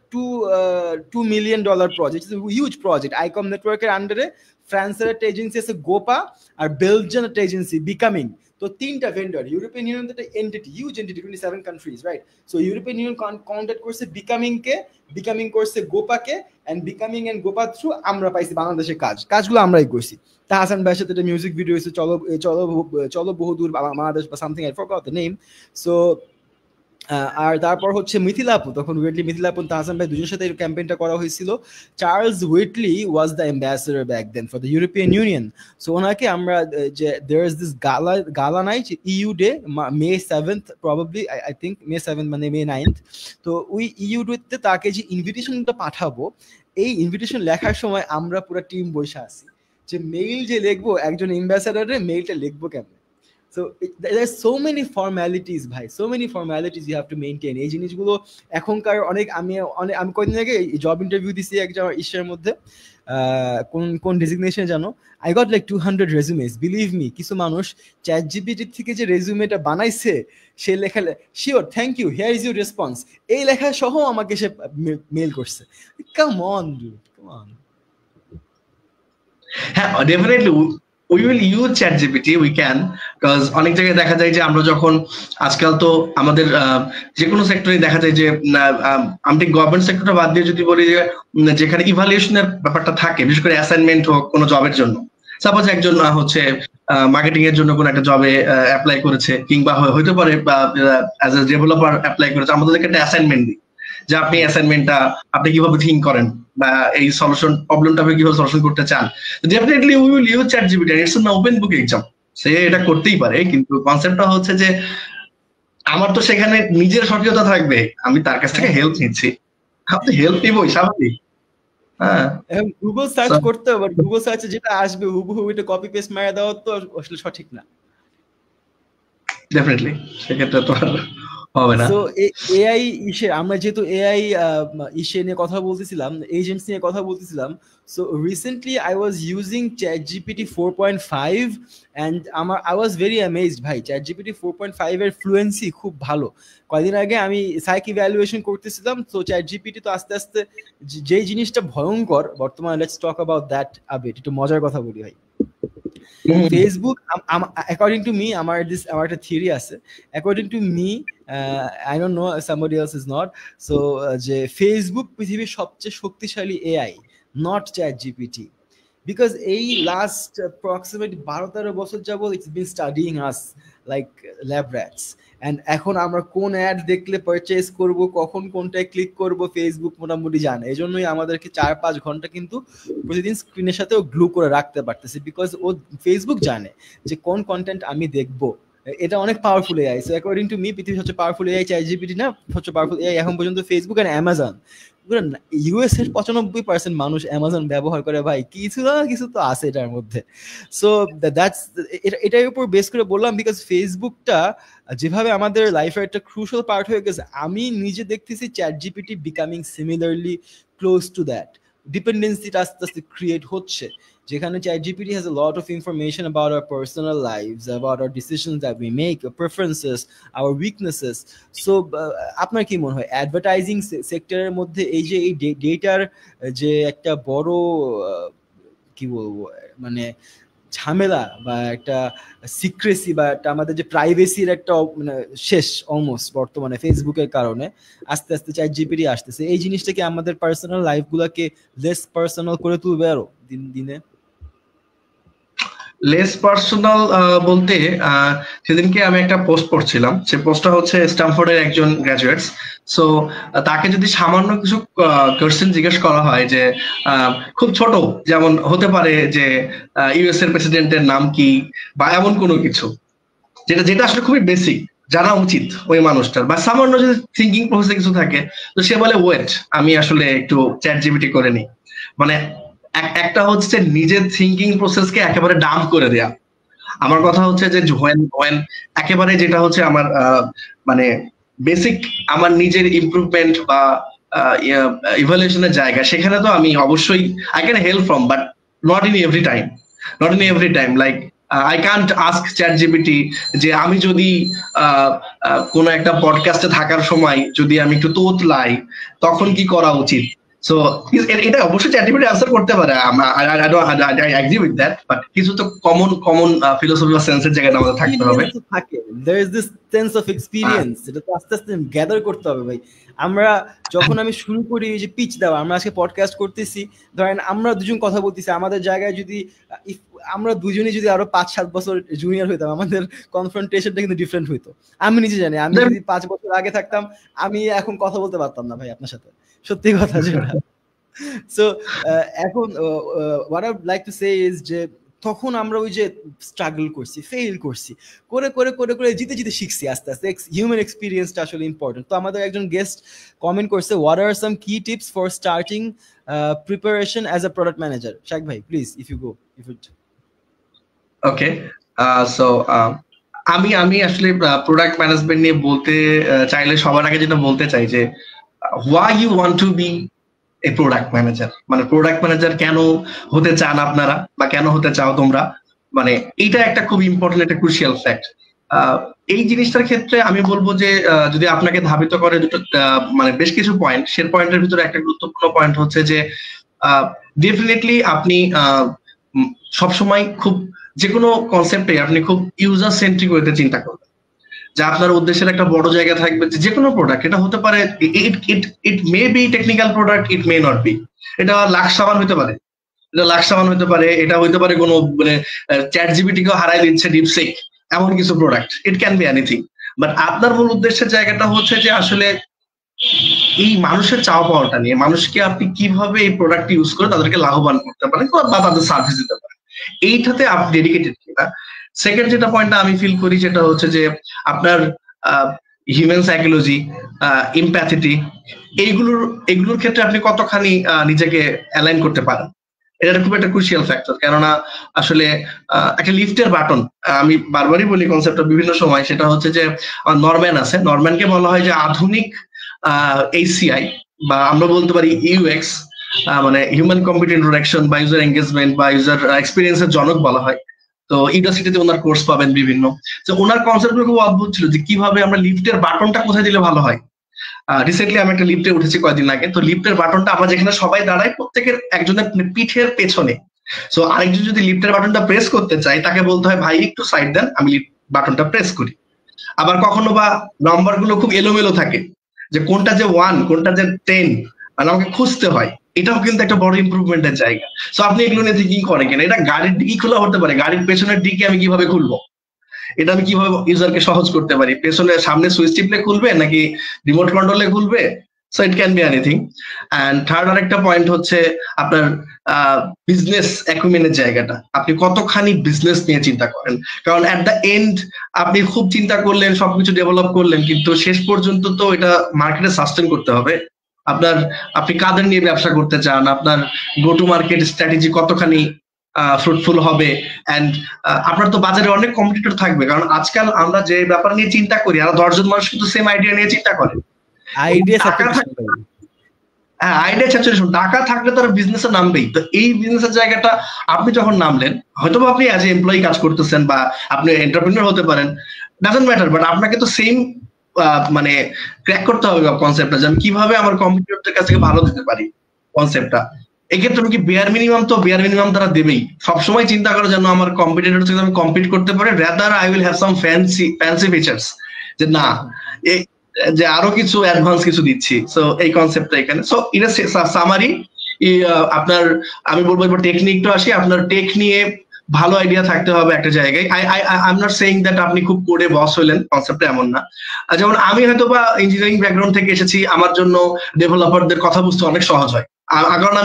$2 million project, huge project. I.Com নেটওয়ার্কের আন্ডারে ফ্রান্সের একটা এজেন্সি আছে গোপা, আর বেলজিয়ান একটা এজেন্সি বিকামিং। তো তিনটা ভেন্ডর, ইউরোপিয়ান ইউনিয়ন একটা entity, huge entity, 27 countries, right? So European union contact করছে বিকামিংকে, বিকামিং করছে গোপাকে, and becoming and Gopa through আমরা পাইছি বাংলাদেশের কাজগুলো আমরাই করছি। তাহসান ভাইয়ের সাথে একটা মিউজিক ভিডিও হয়েছে, চলো চলো চলো বহুদূর বাংলাদেশ বা something, I forgot the name. So আর তারপর হচ্ছে মিথিলা আপু, তখন ওয়েটলি, মিথিলা আপু, তাহসান ভাই দুজনের সাথে এই ক্যাম্পেইনটা করা হয়েছিল। Charles Whiteley was the ambassador back then for the European Union. So ওনাকে আমরা, যে there is this gala night, EU day, May 7th probably, I think May 7th মানে May 9th। তো ওই ইউ ডেতে তাকে যে ইনভিটেশনটা পাঠাবো, এই ইনভিটেশন লেখার সময় আমরা পুরো টিম বসে আছি যে মেইল যে লিখবো, একজন অ্যাম্বাসেডরের মেইলটা লিখবো কেমন। So there's so many formalities ভাই, so many formalities you have to maintain. এই জিনিসগুলো এখনকার আমি কয়েকদিন আগে জব ইন্টারভিউ দিছি একটা ইসের মধ্যে, কোন ডেজিগনেশন জানো, I got like 200 resumes. Believe me, কিছু মানুষ ChatGPT থেকে যে রেজুমেটা বানাইছে, সে লেখা sure thank you, here is your response, এই লেখা সহ আমাকে সে মেইল করছে। Come on dude, come on. হ্যাঁ, definitely we will use ChatGPT, we can, because অনেক জায়গায় দেখা যায় যে আমরা যখন, আজকাল তো আমাদের যে কোনো সেক্টরে দেখা যায় যে, আমি গভর্নমেন্ট সেক্টরটা বাদ দিয়ে যদি বলি, যেখানে ইভালুয়েশনের ব্যাপারটা থাকে, বিশেষ করে অ্যাসাইনমেন্ট হোক কোনো জবের জন্য, সাপোজ একজন হচ্ছে মার্কেটিং এর জন্য কোনো একটা জবে অ্যাপ্লাই করেছে, কিংবা হইতে পারে অ্যাজ এ ডেভেলপার অ্যাপ্লাই করেছে, আমাদেরকে একটা অ্যাসাইনমেন্ট দিই যে আপনি অ্যাসাইনমেন্টটা আপনি কিভাবে থিঙ্ক করেন, বা এই প্রবলেমটা আপনি কিভাবে সলিউশন করতে চান। Definitely we will use ChatGPT, it's an open book exam, সে এটা করতেই পারে। কিন্তু কনসেপ্টটা হচ্ছে যে আমার তো সেখানে নিজের সক্রিয়তা থাকবে, আমি তার কাছ থেকে হেল্প নিচ্ছি, আপনি হেল্প নিবই স্বাভাবিক। হ্যাঁ, গুগল সার্চ করতে হবে, গুগল সার্চে যেটা আসবে হুবহু এটা কপি পেস্ট মারা দেওয়া তো আসলে সঠিক না। ডেফিনেটলি সেক্ষেত্রে তো হবে না। সো এআই আমরা যেহেতু এআই নিয়ে কথা বলতেছিলাম, এজেন্টস নিয়ে কথা বলতেছিলাম, so recently I was using ChatGPT 4.5 and I was very amazed ভাই। ChatGPT 4.5 এর ফ্লুয়েন্সি খুব ভালো। কয়েকদিন আগে আমি সাইক ইভ্যালুয়েশন করতেছিলাম, তো ChatGPT তো আস্তে আস্তে যেই জিনিসটা ভয়ঙ্কর বর্তমানে, let's talk about that a bit, একটু মজার কথা বলি ভাই। ফেসবুক, অ্যাকর্ডিং টু মি, আমার একটা থিওরি আছে, according to me, I don't know somebody else is not, so যে ফেসবুক পৃথিবীর সবচেয়ে শক্তিশালী এআই, নট ChatGPT, বিকজ এই লাস্ট অ্যাপ্রক্সিমেট 12-13 বছর যাবত it's been studying us like lab rats, and এখন আমরা কোন অ্যাড দেখলে পারচেজ করব, কখন কোনটায় ক্লিক করব, ফেসবুক মোটামুটি জানে। এই জন্যই আমাদেরকে 4-5 ঘন্টা কিন্তু প্রতিদিন স্ক্রিনের সাথেও গ্লু করে রাখতে পারতেছে, বিকজ ও ফেসবুক জানে যে কোন কন্টেন্ট আমি দেখবো। এটা অনেক powerful AI. So according to me, পৃথিবীর সবচেয়ে পাওয়ারফুল এআই ChatGPT না, সবচেয়ে পাওয়ারফুল এআই এখন পর্যন্ত ফেসবুক আর অ্যামাজন। ইউএস এর 95% মানুষ অ্যামাজন ব্যবহার করে ভাই, কিছু না কিছু তো আছে এটার মধ্যে। সো দ্যাটস, এটার উপর বেস করে বললাম, বিকজ ফেসবুকটা যেভাবে আমাদের লাইফের একটা ক্রুশাল পার্ট হয়ে গেছে, আমি নিজে দেখতেছি ChatGPT becoming similarly close to that. ডিপেন্ডেন্সিটা আস্তে আস্তে ক্রিয়েট হচ্ছে, যেখানে ChatGPT has a lot of information about our personal lives, about our decisions that we make, our preferences, our weaknesses. So আপনার কি মনে হয় অ্যাডভার্টাইজিং সেক্টরের মধ্যে এই যে এই ডেটার যে একটা বড় কি বলবো, মানে ঝামেলা বা একটা সিক্রেসি বা একটা আমাদের যে প্রাইভেসির একটা মানে শেষ অলমোস্ট বর্তমানে ফেসবুকের কারণে আস্তে আস্তে ChatGPT আসতেছে, এই জিনিসটা কি আমাদের পার্সোনাল লাইফগুলোকে লেস পার্সোনাল করে তুলবে আরো দিন দিনে? লেস পার্সোনাল বলতে, সেদিনকে আমি একটা পোস্ট পড়ছিলাম, সে পোস্টটা হচ্ছে স্ট্যামফোর্ডের একজন গ্রাজুয়েটস। সো তাকে যদি সামান্য কিছু কোয়েশ্চেন জিজ্ঞেস করা হয়, যে খুব ছোট, যেমন হতে পারে যে ইউএস এর প্রেসিডেন্টের নাম কি, বা এমন কোনো কিছু যেটা আসলে খুবই বেসিক জানা উচিত ওই মানুষটার, বা সামান্য যদি থিঙ্কিং প্রসেসে কিছু থাকে, তো সে বলে ওয়েট, আমি আসলে একটু ChatGPT করে নিই। মানে একটা হচ্ছে নিজের থিঙ্কিং প্রসেসকে একেবারে ডাম্প করে দেয়া। আমার কথা হচ্ছে যে when একেবারে যেটা হচ্ছে আমার মানে বেসিক আমার নিজের ইমপ্রুভমেন্ট বা ইভালুয়েশনের জায়গা, সেখানে তো আমি অবশ্যই I can help from, but not in every time like I can't ask ChatGPT যে আমি যদি কোনো একটা পডকাস্টে থাকার সময় যদি আমি একটু তোতলাই তখন কি করা উচিত। সো এটা অবশ্যই ChatGPT আনসার করতে পারে, I agree with that, but কিছু তো কমন ফিলোসফিক্যাল সেন্সের জায়গাটা আমাদের থাকতে হবে। there is this sense of experience, এটা তো আস্তে আস্তে গ্যাদার করতে হবে ভাই। আমরা যখন আমি শুরু করি যে পিচ দেওয়া, আমরা আজকে পডকাস্ট করতেছি, ধরেন আমরা দুজন কথা বলতেছি, আমাদের জায়গায় যদি আমরা দুজনই যদি আরো 5-7 বছর জুনিয়র হইতাম, আমাদের কনফ্রন্টেশনটা কিন্তু ডিফারেন্ট হইতো। আমি নিজে জানি, আমি যদি 5 বছর আগে থাকতাম, আমি এখন কথা বলতে পারতাম না ভাই আপনার সাথে, সত্যি কথা যেটা। সো এখন what I would like to say is যে তখন আমরা ওই যে স্ট্রাগল করছি, ফেইল করছি, করে করে করে করে জিতে জিতে শিখছি আস্তে আস্তে। হিউম্যান এক্সপিরিয়েন্সটা আসলে ইম্পর্টেন্ট। তো আমাদের একজন গেস্ট কমেন্ট করছে, হোয়াট আর সাম কি tips for starting preparation as a product manager? Shak ভাই please, if you okay. So আমি আসলে প্রোডাক্ট ম্যানেজমেন্ট নিয়ে বলতে চাইলে সবার আগে যেটা বলতে চাই যে why you want to be a product manager, মানে প্রোডাক্ট ম্যানেজার কেন হতে চান আপনারা বা কেন হতে চাও তোমরা, মানে এইটা একটা খুব ইম্পর্টেন্ট একটা ক্রুশিয়াল ফ্যাক্ট। এই জিনিসটার ক্ষেত্রে আমি বলবো যে যদি আপনাকে ধাবিত করে দুটো মানে বেশ কিছু পয়েন্ট, সে পয়েন্টের ভিতরে একটা গুরুত্বপূর্ণ পয়েন্ট হচ্ছে যে ডেফিনেটলি আপনি সবসময় খুব যে কোনো কনসেপ্টে আপনি খুব ইউজার সেন্ট্রিক ওয়েতে চিন্তা করবেন, যে আপনার উদ্দেশ্যের একটা বড় জায়গা থাকবে যে কোনো প্রোডাক্ট, এটা হতে পারে it may be technical product, it may not be, এটা লাক্স সাবান হতে পারে, এটা হইতে পারে কোনো মানে ChatGPT কেও হারাই দিচ্ছে ডিপসিক, এমন কিছু product, it can be anything. But আপনার মূল উদ্দেশ্যের জায়গাটা হচ্ছে যে আসলে এই মানুষের চাওয়া পাওয়াটা নিয়ে, মানুষকে আপনি কিভাবে এই প্রোডাক্ট ইউজ করে তাদেরকে লাভবান করতে পারেন বা তাদের সার্ভিস দিতে পারেন, এইটাতে আপনি ডেডিকেটেড কিনা। সেকেন্ড যেটা পয়েন্টটা আমি ফিল করি সেটা হচ্ছে যে আপনার হিউম্যান সাইকোলজি, ইম্প্যাথিটি, এইগুলোর ক্ষেত্রে আপনি কতখানি নিজেকে অ্যালাইন করতে পারেন, এটা খুব একটা ক্রুশিয়াল ফ্যাক্টর। কেননা আসলে একটা লিফটের বাটন, আমি বারবারই বলি কনসেপ্টটা বিভিন্ন সময়, সেটা হচ্ছে যে নরম্যান আছে, নরম্যানকে বলা হয় যে আধুনিক ACI বা আমরা বলতে পারি UX, মানে হিউম্যান কম্পিউটার ইন্টারাকশন বা ইউজার এঙ্গেজমেন্ট বা ইউজার এক্সপিরিয়েন্সের জনক বলা হয়। তো ইউনিভার্সিটিতে ওনার কোর্স পাবেন বিভিন্ন। তো ওনার কনসেপ্টগুলো খুব অদ্ভুত ছিল যে কিভাবে আমরা লিফটের বাটনটা কোথায় দিলে ভালো হয়। রিসেন্টলি আমি একটা লিফটে উঠেছি কয়েকদিন আগে, তো লিফটের বাটনটা আমরা যেখানে সবাই দাঁড়াই প্রত্যেকের একজনের পিঠের পেছনে। সো আরেকজন যদি লিফটের বাটনটা প্রেস করতে চায় তাকে বলতে হয় ভাই একটু সাইড দেন, আমি লিফট বাটনটা প্রেস করি। আবার কখনো বা নাম্বার গুলো খুব এলোমেলো থাকে, যে কোনটা যে 1 কোনটা যে 10 মানে আমাকে খুঁজতে হয়, এটাও কিন্তু একটা বড় ইমপ্রুভমেন্টের জায়গা। সো আপনি এগুলো নিয়ে থিঙ্কিং করেন কিনা, এটা গাড়ির ডিকি খোলা হতে পারে, গাড়ির পেছনের ডিকি আমি কিভাবে খুলবো, এটা আমি কিভাবে ইউজারকে সহজ করতে পারি, পেছনে সামনে সুইচ টিপলে খুলবে নাকি রিমোট কন্ট্রোলে খুলবে। So it can be anything. And third আরেকটা পয়েন্ট হচ্ছে আপনার বিজনেস অ্যাকুইপমেন্টের জায়গাটা, আপনি কতখানি বিজনেস নিয়ে চিন্তা করেন। কারণ অ্যাট দ্য এন্ড আপনি খুব চিন্তা করলেন, সবকিছু ডেভেলপ করলেন, কিন্তু শেষ পর্যন্ত তো এটা মার্কেটে সাস্টেন করতে হবে। আপনি কাদের নিয়ে ব্যবসা করতে চান, আপনার গো টু মার্কেট স্ট্র্যাটেজি কতখানি ফ্রুটফুল হবে, এন্ড আপনার তো বাজারে অনেক কম্পিটিটর থাকবে। কারণ আজকাল আমরা যে ব্যাপার নিয়ে চিন্তা করি, আর 10 জন মানুষ কিন্তু সেম আইডিয়া নিয়ে চিন্তা করে। আইডিয়া স্যাচুরেশন, টাকা থাকলে তারা বিজনেসে নামবেই। তো এই বিজনেসের জায়গাটা আপনি যখন নামলেন, হয়তো আপনি অ্যাজ এ এমপ্লয়ি কাজ করতেছেন বা আপনি এন্টারপ্রেনার হতে পারেন, ডাজন্ট ম্যাটার, বাট আপনাকে তো সেম মানে ক্র্যাক করতে হবে কনসেপ্টটা, যে আমি কিভাবে আমার কম্পিটিটরদের কাছ থেকে ভালো দিতে পারি কনসেপ্টটা। এক্ষেত্রে আমি কি বেয়ার মিনিমাম তারা দেবেই। সবসময় চিন্তা করো যেন আমার কম্পিটিটর থেকে আমি কম্পিট করতে পারি, rather I will have some fancy features, যে না যে আরো কিছু অ্যাডভান্স কিছু দিচ্ছি। সো এই কনসেপ্টটা এখানে। সো এটা সামারি। আপনার আমি বলবো এবার টেকনিকটা আসি, আপনার টেক নিয়ে ভালো আইডিয়া থাকতে হবে একটা জায়গায়। I am not saying that আপনি খুব কোডে বস হইলেন, কনসেপ্টটা এমন না। যেমন আমি হয়তো বা ইঞ্জিনিয়ারিং ব্যাকগ্রাউন্ড থেকে এসেছি, আমার জন্য ডেভেলপারদের কথা বুঝতে অনেক সহজ হয়, কারণ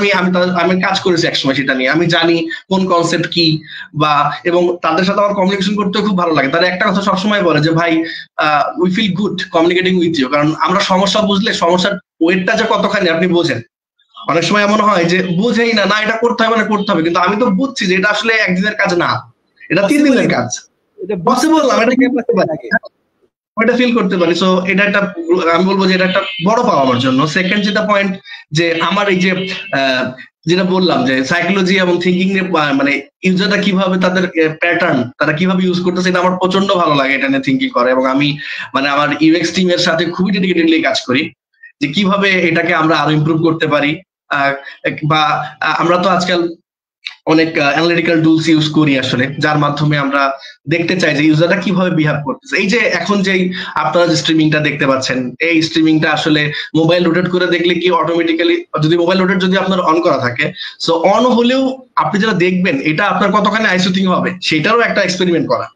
আমি কাজ করেছি একসময় সেটা নিয়ে, আমি জানি কোন কনসেপ্ট কি, বা এবং তাদের সাথে আমার কমিউনিকেশন করতে খুব ভালো লাগে। তারা একটা কথা সবসময় বলে যে ভাই we feel good communicating with you, কারণ আমরা সমস্যা বুঝলে সমস্যার ওয়েটটা যে কতখানি আপনি বোঝেন। অনেক সময় এমন হয় যে বুঝেই না, না এটা করতে হবে না করতে হবে, কিন্তু আমি তো বুঝছি যে এটা আসলে একদিনের কাজ না, এটা 3 দিনের কাজ। এটা পসিবল না, এটা ওইটা ফিল করতে পারি। সো এটা একটা, আমি বলবো যে এটা একটা বড় পাওয়া আমার জন্য। সেকেন্ড যেটা পয়েন্ট, যে আমার এই যে যেটা বললাম যে সাইকোলজি এবং থিঙ্কিং এর মানে ইউজারটা কিভাবে তাদের প্যাটার্ন তারা কিভাবে ইউজ করতেছে, এটা আমার প্রচন্ড ভালো লাগে এটা নিয়ে থিঙ্কিং করে। এবং আমি মানে আমার ইউএক্স টিমের সাথে খুবই ডেডিকেটেডলি কাজ করি যে কিভাবে এটাকে আমরা আরো ইমপ্রুভ করতে পারি। বা আমরা তো আজকাল অনেক অ্যানালিটিক্যাল টুলস ইউজ করি আসলে, যার মাধ্যমে আমরা দেখতে চাই যে ইউজাররা কিভাবে বিহেভ করতেছে। এই যে এখন যেই আপনারা যে স্ট্রিমিংটা দেখতে পাচ্ছেন, এই স্ট্রিমিংটা আসলে মোবাইল রোটেট করে দেখলে কি অটোমেটিক্যালি, যদি মোবাইল রোটেট যদি আপনার অন করা থাকে, সো অন হলেও আপনি যেটা দেখবেন এটা আপনার কতখানি আইসুথিং হবে সেটারও একটা এক্সপেরিমেন্ট করা,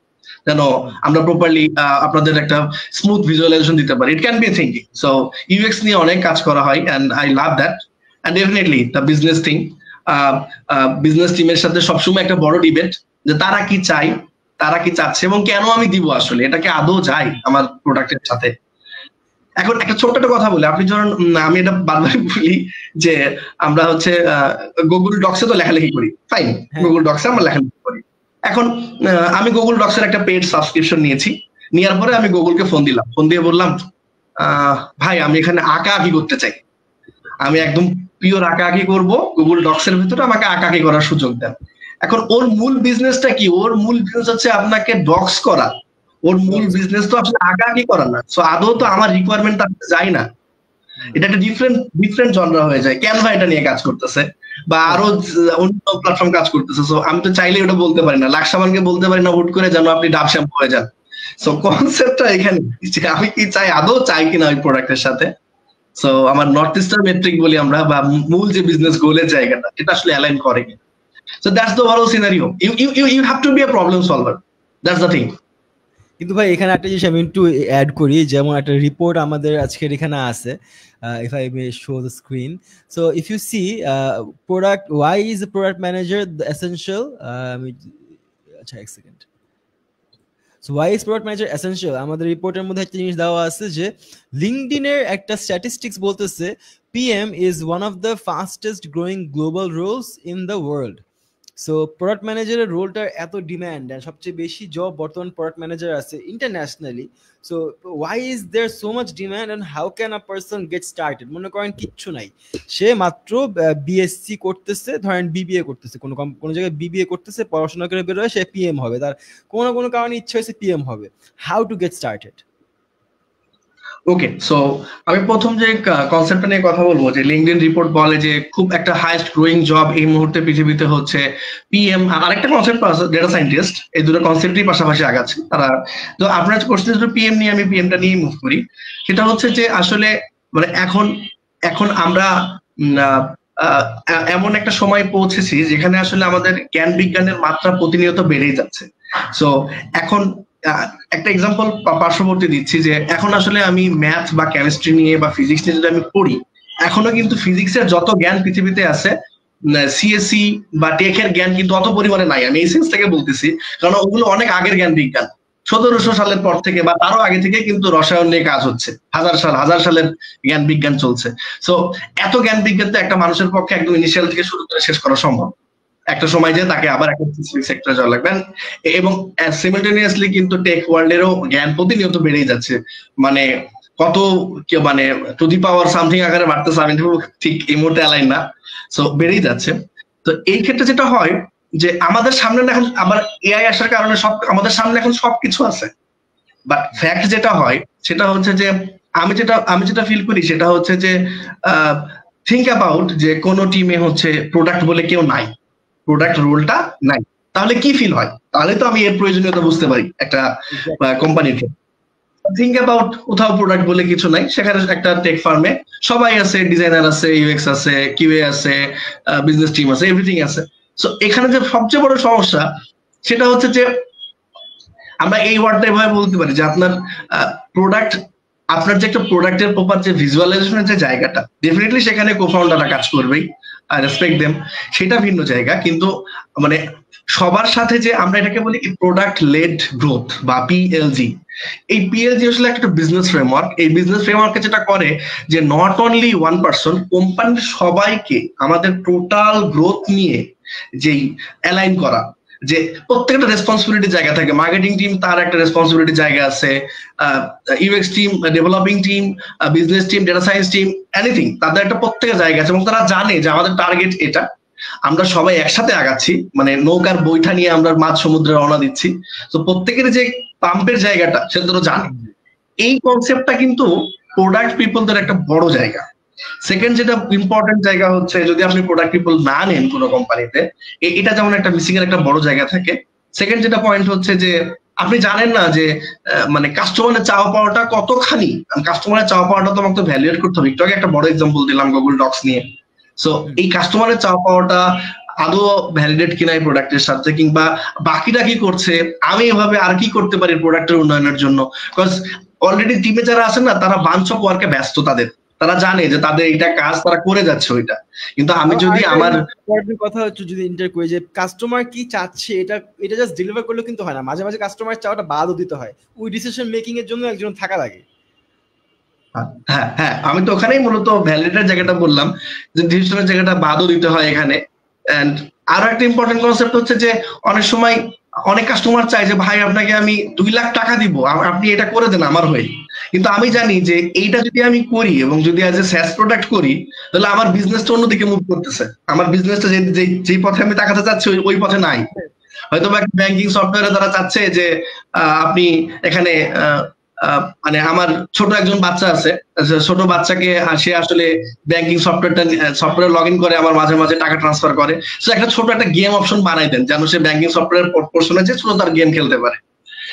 যেন আমরা প্রপারলি আপনাদের একটা স্মুথ ভিজুয়ালাইজেশন দিতে পারি। It can be thinking. So UX নিয়ে অনেক কাজ করা হয়, and I love that. And definitely the business thing, business টিমের সাথে সবসময় একটা বড় ডিবেট যে তারা কি চাই, তারা কি চাচ্ছে এবং কেন আমি দিব, আসলে এটাকে আদৌ যায় আমার প্রোডাক্টের সাথে। এখন একটা ছোট্ট একটা কথা বলি, আপনি ধরুন, আমি এটা বারবার বলি যে আমরা হচ্ছে গুগল ডক্সে তো লেখালেখি করি, ফাইন, গুগল ডক্সে আমরা লেখালেখি করি। এখন আমি গুগল ডক্সের একটা পেড সাবস্ক্রিপশন নিয়েছি, নেওয়ার পরে আমি গুগলকে ফোন দিলাম, ফোন দিয়ে বললাম ভাই আমি এখানে আঁকাআঁকি করতে চাই, আমি একদম পিওর আঁকাআঁকি করবো, গুগল ডক্স এর ভিতরে আমাকে আঁকাআঁকি করার সুযোগ দেন। এখন ওর মূল বিজনেসটা কি? ওর মূল বিজনেস হচ্ছে আপনাকে ডক্স করা, ওর মূল বিজনেস তো আসলে আঁকাআঁকি করা না। সো আদৌ তো আমার রিকোয়ারমেন্ট যায় না, এটা একটা ডিফারেন্ট জনরা হয়ে যায়। ক্যানভা এটা নিয়ে কাজ করতেছে বা আরো অন্য প্ল্যাটফর্ম কাজ করতেছে। সো আমি তো চাইলে ওটা বলতে পারি না, লাকসামানকে বলতে পারি না হুট করে যেন আপনি ডাব শ্যাম্পু হয়ে যান। সো কনসেপ্টটা এখানে আমি কি চাই, আদৌ চাই কিনা ওই প্রোডাক্টের সাথে। সো আমার নর্থ ইস্টার মেট্রিক বলি আমরা, বা মূল যে বিজনেস গোলের জায়গাটা, এটা আসলে অ্যালাইন করে কিনা। So that's the overall scenario. You have to be a problem solver, that's the thing. কিন্তু ভাই এখানে একটা জিনিস আমি একটু অ্যাড করি, যেমন একটা রিপোর্ট আমাদের আজকের এখানে আছে, if I may show the screen. So if you see product, why is the product manager the essential? আচ্ছা এক second. So why is product manager essential? আমাদের রিপোর্টের মধ্যে একটা জিনিস দেওয়া আছে যে লিঙ্কডইনের একটা স্ট্যাটিস্টিক্স বলতেছে PM is one of the fastest growing global roles in the world. So product ম্যানেজারের রোলটার এত ডিম্যান্ড, অ্যান্ড সবচেয়ে বেশি জব বর্তমান প্রোডাক্ট ম্যানেজার আছে internationally. So why is there so much demand and how can a person get started? মনে করেন কিচ্ছু নাই, সে মাত্র বিএসসি করতেছে, ধরেন বিবিএ করতেছে, কোনো জায়গায় বিবিএ করতেছে, পড়াশোনা করে বেরোয়, সে পিএম হবে, তার কোনো কারণে ইচ্ছা হয়েছে পিএম হবে। How to get started? Okay, so আমি প্রথম যে কনসেপ্টটা নিয়ে কথা বলবো, যে লিঙ্কডইন রিপোর্ট বলে যে খুব একটা হাইয়েস্ট গ্রোয়িং জব এই মুহূর্তে পৃথিবীতে হচ্ছে পিএম, আর আরেকটা কনসেপ্ট আছে ডেটা সায়েন্টিস্ট। এই দুটো কনসেপ্টই পাশাপাশি আগাচ্ছে তারা। তো আপনারা কোশ্চেন পিএম নিয়ে, আমি পিএমটা নিয়ে মুভ করি। সেটা হচ্ছে যে আসলে মানে এখন আমরা এমন একটা সময় পৌঁছেছি যেখানে আসলে আমাদের জ্ঞান বিজ্ঞানের মাত্রা প্রতিনিয়ত বেড়েই যাচ্ছে। সো এখন একটা এক্সাম্পল পার্শ্ববর্তী দিচ্ছি, যে এখন আসলে আমি ম্যাথ বা কেমিস্ট্রি নিয়ে বা ফিজিক্স নিয়ে যদি আমি পড়ি, এখনো কিন্তু ফিজিক্সের যত জ্ঞান পৃথিবীতে আছে, সিএসসি বা টেকের জ্ঞান কিন্তু অত পরিমাণে নাই। আমি এই সেন্স থেকে বলতেছি, কারণ ওগুলো অনেক আগের জ্ঞান বিজ্ঞান, 1700 সালের পর থেকে বা তারও আগে থেকে কিন্তু রসায়ন নিয়ে কাজ হচ্ছে, হাজার সালের জ্ঞান বিজ্ঞান চলছে। সো এত জ্ঞান বিজ্ঞান তো একটা মানুষের পক্ষে একদম ইনিশিয়াল থেকে শুরু করে শেষ করা সম্ভব। একটা সময় যে তাকে আবার একটা স্পেসিফিক সেক্টরে যাওয়া লাগবে। এবং সিমিলটেনিয়াসলি কিন্তু টেক ওয়ার্ল্ডেরও জ্ঞান প্রতিনিয়ত বেড়েই যাচ্ছে, মানে কত মানে টু দি পাওয়ার সামথিং আকারে বাড়তেছে, আমি ঠিক এই মুহূর্তে অ্যালাইন না। সো বেড়েই যাচ্ছে। তো এই ক্ষেত্রে যেটা হয় যে আমাদের সামনে এখন আবার এআই আসার কারণে আমাদের সামনে এখন সবকিছু আছে, বাট ফ্যাক্ট যেটা হয় সেটা হচ্ছে যে আমি যেটা ফিল করি সেটা হচ্ছে যে থিঙ্ক অ্যাবাউট যে কোনো টিমে হচ্ছে প্রোডাক্ট বলে কেউ নাই, প্রোডাক্ট রোলটা নাই, তাহলে কি ফিল হয়? তাহলে তো আমি এর প্রয়োজনীয়তা বুঝতে পারি একটা কোম্পানির ক্ষেত্রে। থিঙ্ক অ্যাবাউট কোথাও প্রোডাক্ট বলে কিছু নাই, সেখানে একটা টেক ফার্মে সবাই আছে, ডিজাইনার আছে, ইউএক্স আছে, কিউএ আছে, বিজনেস টিম আছে, এভরিথিং আছে। সো এখানে যে সবচেয়ে বড় সমস্যা সেটা হচ্ছে যে আমরা এই ওয়ার্ডটা এভাবে বলতে পারি যে আপনার প্রোডাক্ট, আপনার যে একটা প্রোডাক্টের প্রপার যে ভিজুয়ালাইজেশনের যে জায়গাটা, ডেফিনেটলি সেখানে কোফাউন্ডাররা কাজ করবেই, আই রেসপেক্ট দেম, সেটা ভিন্ন জায়গা। কিন্তু মানে সবার সাথে যে আমরা এটাকে বলি প্রোডাক্ট লেড গ্রোথ বা পিএলজি, এই পিএলজি আসলে একটা বিজনেস ফ্রেমওয়ার্ক। এই বিজনেস ফ্রেমওয়ার্কে যেটা করে যে নট অনলি ওয়ান পার্সন, কোম্পানির সবাইকে আমাদের টোটাল গ্রোথ নিয়ে যেই অ্যালাইন করা, যে প্রত্যেকটা রেসপন্সিবিলিটি জায়গা থাকে। মার্কেটিং টিম তার একটা রেসপন্সিবিলিটি জায়গা আছে, UX team, developing team, business team, data science team, anything, তাদের একটা প্রত্যেকের জায়গা আছে এবং তারা জানে যে আমাদের টার্গেট এটা, আমরা সবাই একসাথে আগাচ্ছি, মানে নৌকার বৈঠা নিয়ে আমরা মাঝ সমুদ্রে রওনা দিচ্ছি। তো প্রত্যেকের যে পাম্পের জায়গাটা সেটা তো জানে। এই কনসেপ্টটা কিন্তু প্রোডাক্ট পিপলদের একটা বড় জায়গা। সেকেন্ড যেটা ইম্পর্টেন্ট জায়গা হচ্ছে, যদি আপনি প্রোডাক্ট পিপল না নেন কোনো কোম্পানিতে, এটা যেমন একটা মিসিং এর একটা বড় জায়গা থাকে। সেকেন্ড যেটা পয়েন্ট হচ্ছে যে আপনি জানেন না যে মানে কাস্টমারের চাওয়া পাওয়াটা কতখানি। কাস্টমারের চাওয়া পাওয়াটা তো আমাকে ভ্যালুয়েট করতে হবে। একটু আগে একটা বড় এক্সাম্পল দিলাম গুগল ডক্স নিয়ে। সো এই কাস্টমারের চাওয়া পাওয়াটা আদৌ ভ্যালিডেট কিনা এই প্রোডাক্টের সাথে, কিংবা বাকিটা কি করছে, আমি এভাবে আর কি করতে পারি প্রোডাক্টের উন্নয়নের জন্য। বিকজ অলরেডি টিমে যারা আছেন না, তারা বাঞ্চ অফ ওয়ার্কে ব্যস্ত, তারা জানে যে তাদের এটা কাজ তারা করে যাচ্ছে ওইটা। কিন্তু আমি যদি আমার কথা হচ্ছে, যদি ইন্টার করি যে কাস্টমার কি চাচ্ছে এটা জাস্ট ডেলিভার করলে কিন্তু হয় না, মাঝে মাঝে কাস্টমার চাওয়াটা বাদও দিতে হয়। ওই ডিসিশন মেকিং এর জন্য একজন থাকা লাগে। হ্যাঁ হ্যাঁ, আমি তো ওখানেই মূলত ভ্যালিডেটের জায়গাটা বললাম, যে ডিসিশনের জায়গাটা বাদও দিতে হয় এখানে। এন্ড আরো একটা ইম্পর্টেন্ট কনসেপ্ট হচ্ছে যে অনেক সময় অনেক কাস্টমার চায় যে ভাই আপনাকে আমি 2 লাখ টাকা দিব, আপনি এটা করে দেন আমার হয়ে। কিন্তু আমি জানি যে এইটা যদি আমি করি এবং যদি অ্যাজ এ স্যাস প্রোডাক্ট করি, তাহলে আমার বিজনেসটা অন্যদিকে মুভ করতেছে। আমার বিজনেসটা যে পথে আমি তাকাতে চাচ্ছি ওই পথে নাই। হয়তো বা ব্যাংকিং সফটওয়্যারে তারা চাচ্ছে যে আপনি এখানে মানে আমার ছোট একজন বাচ্চা আছে, ছোট বাচ্চাকে সে আসলে ব্যাংকিং সফটওয়্যার লগ ইন করে আমার মাঝে মাঝে টাকা ট্রান্সফার করে। সো একটা ছোট একটা গেম অপশন বানাই দেন যেন সে ব্যাংকিং সফটওয়্যার পোর্শনে যে ছোট তার গেম খেলতে পারে,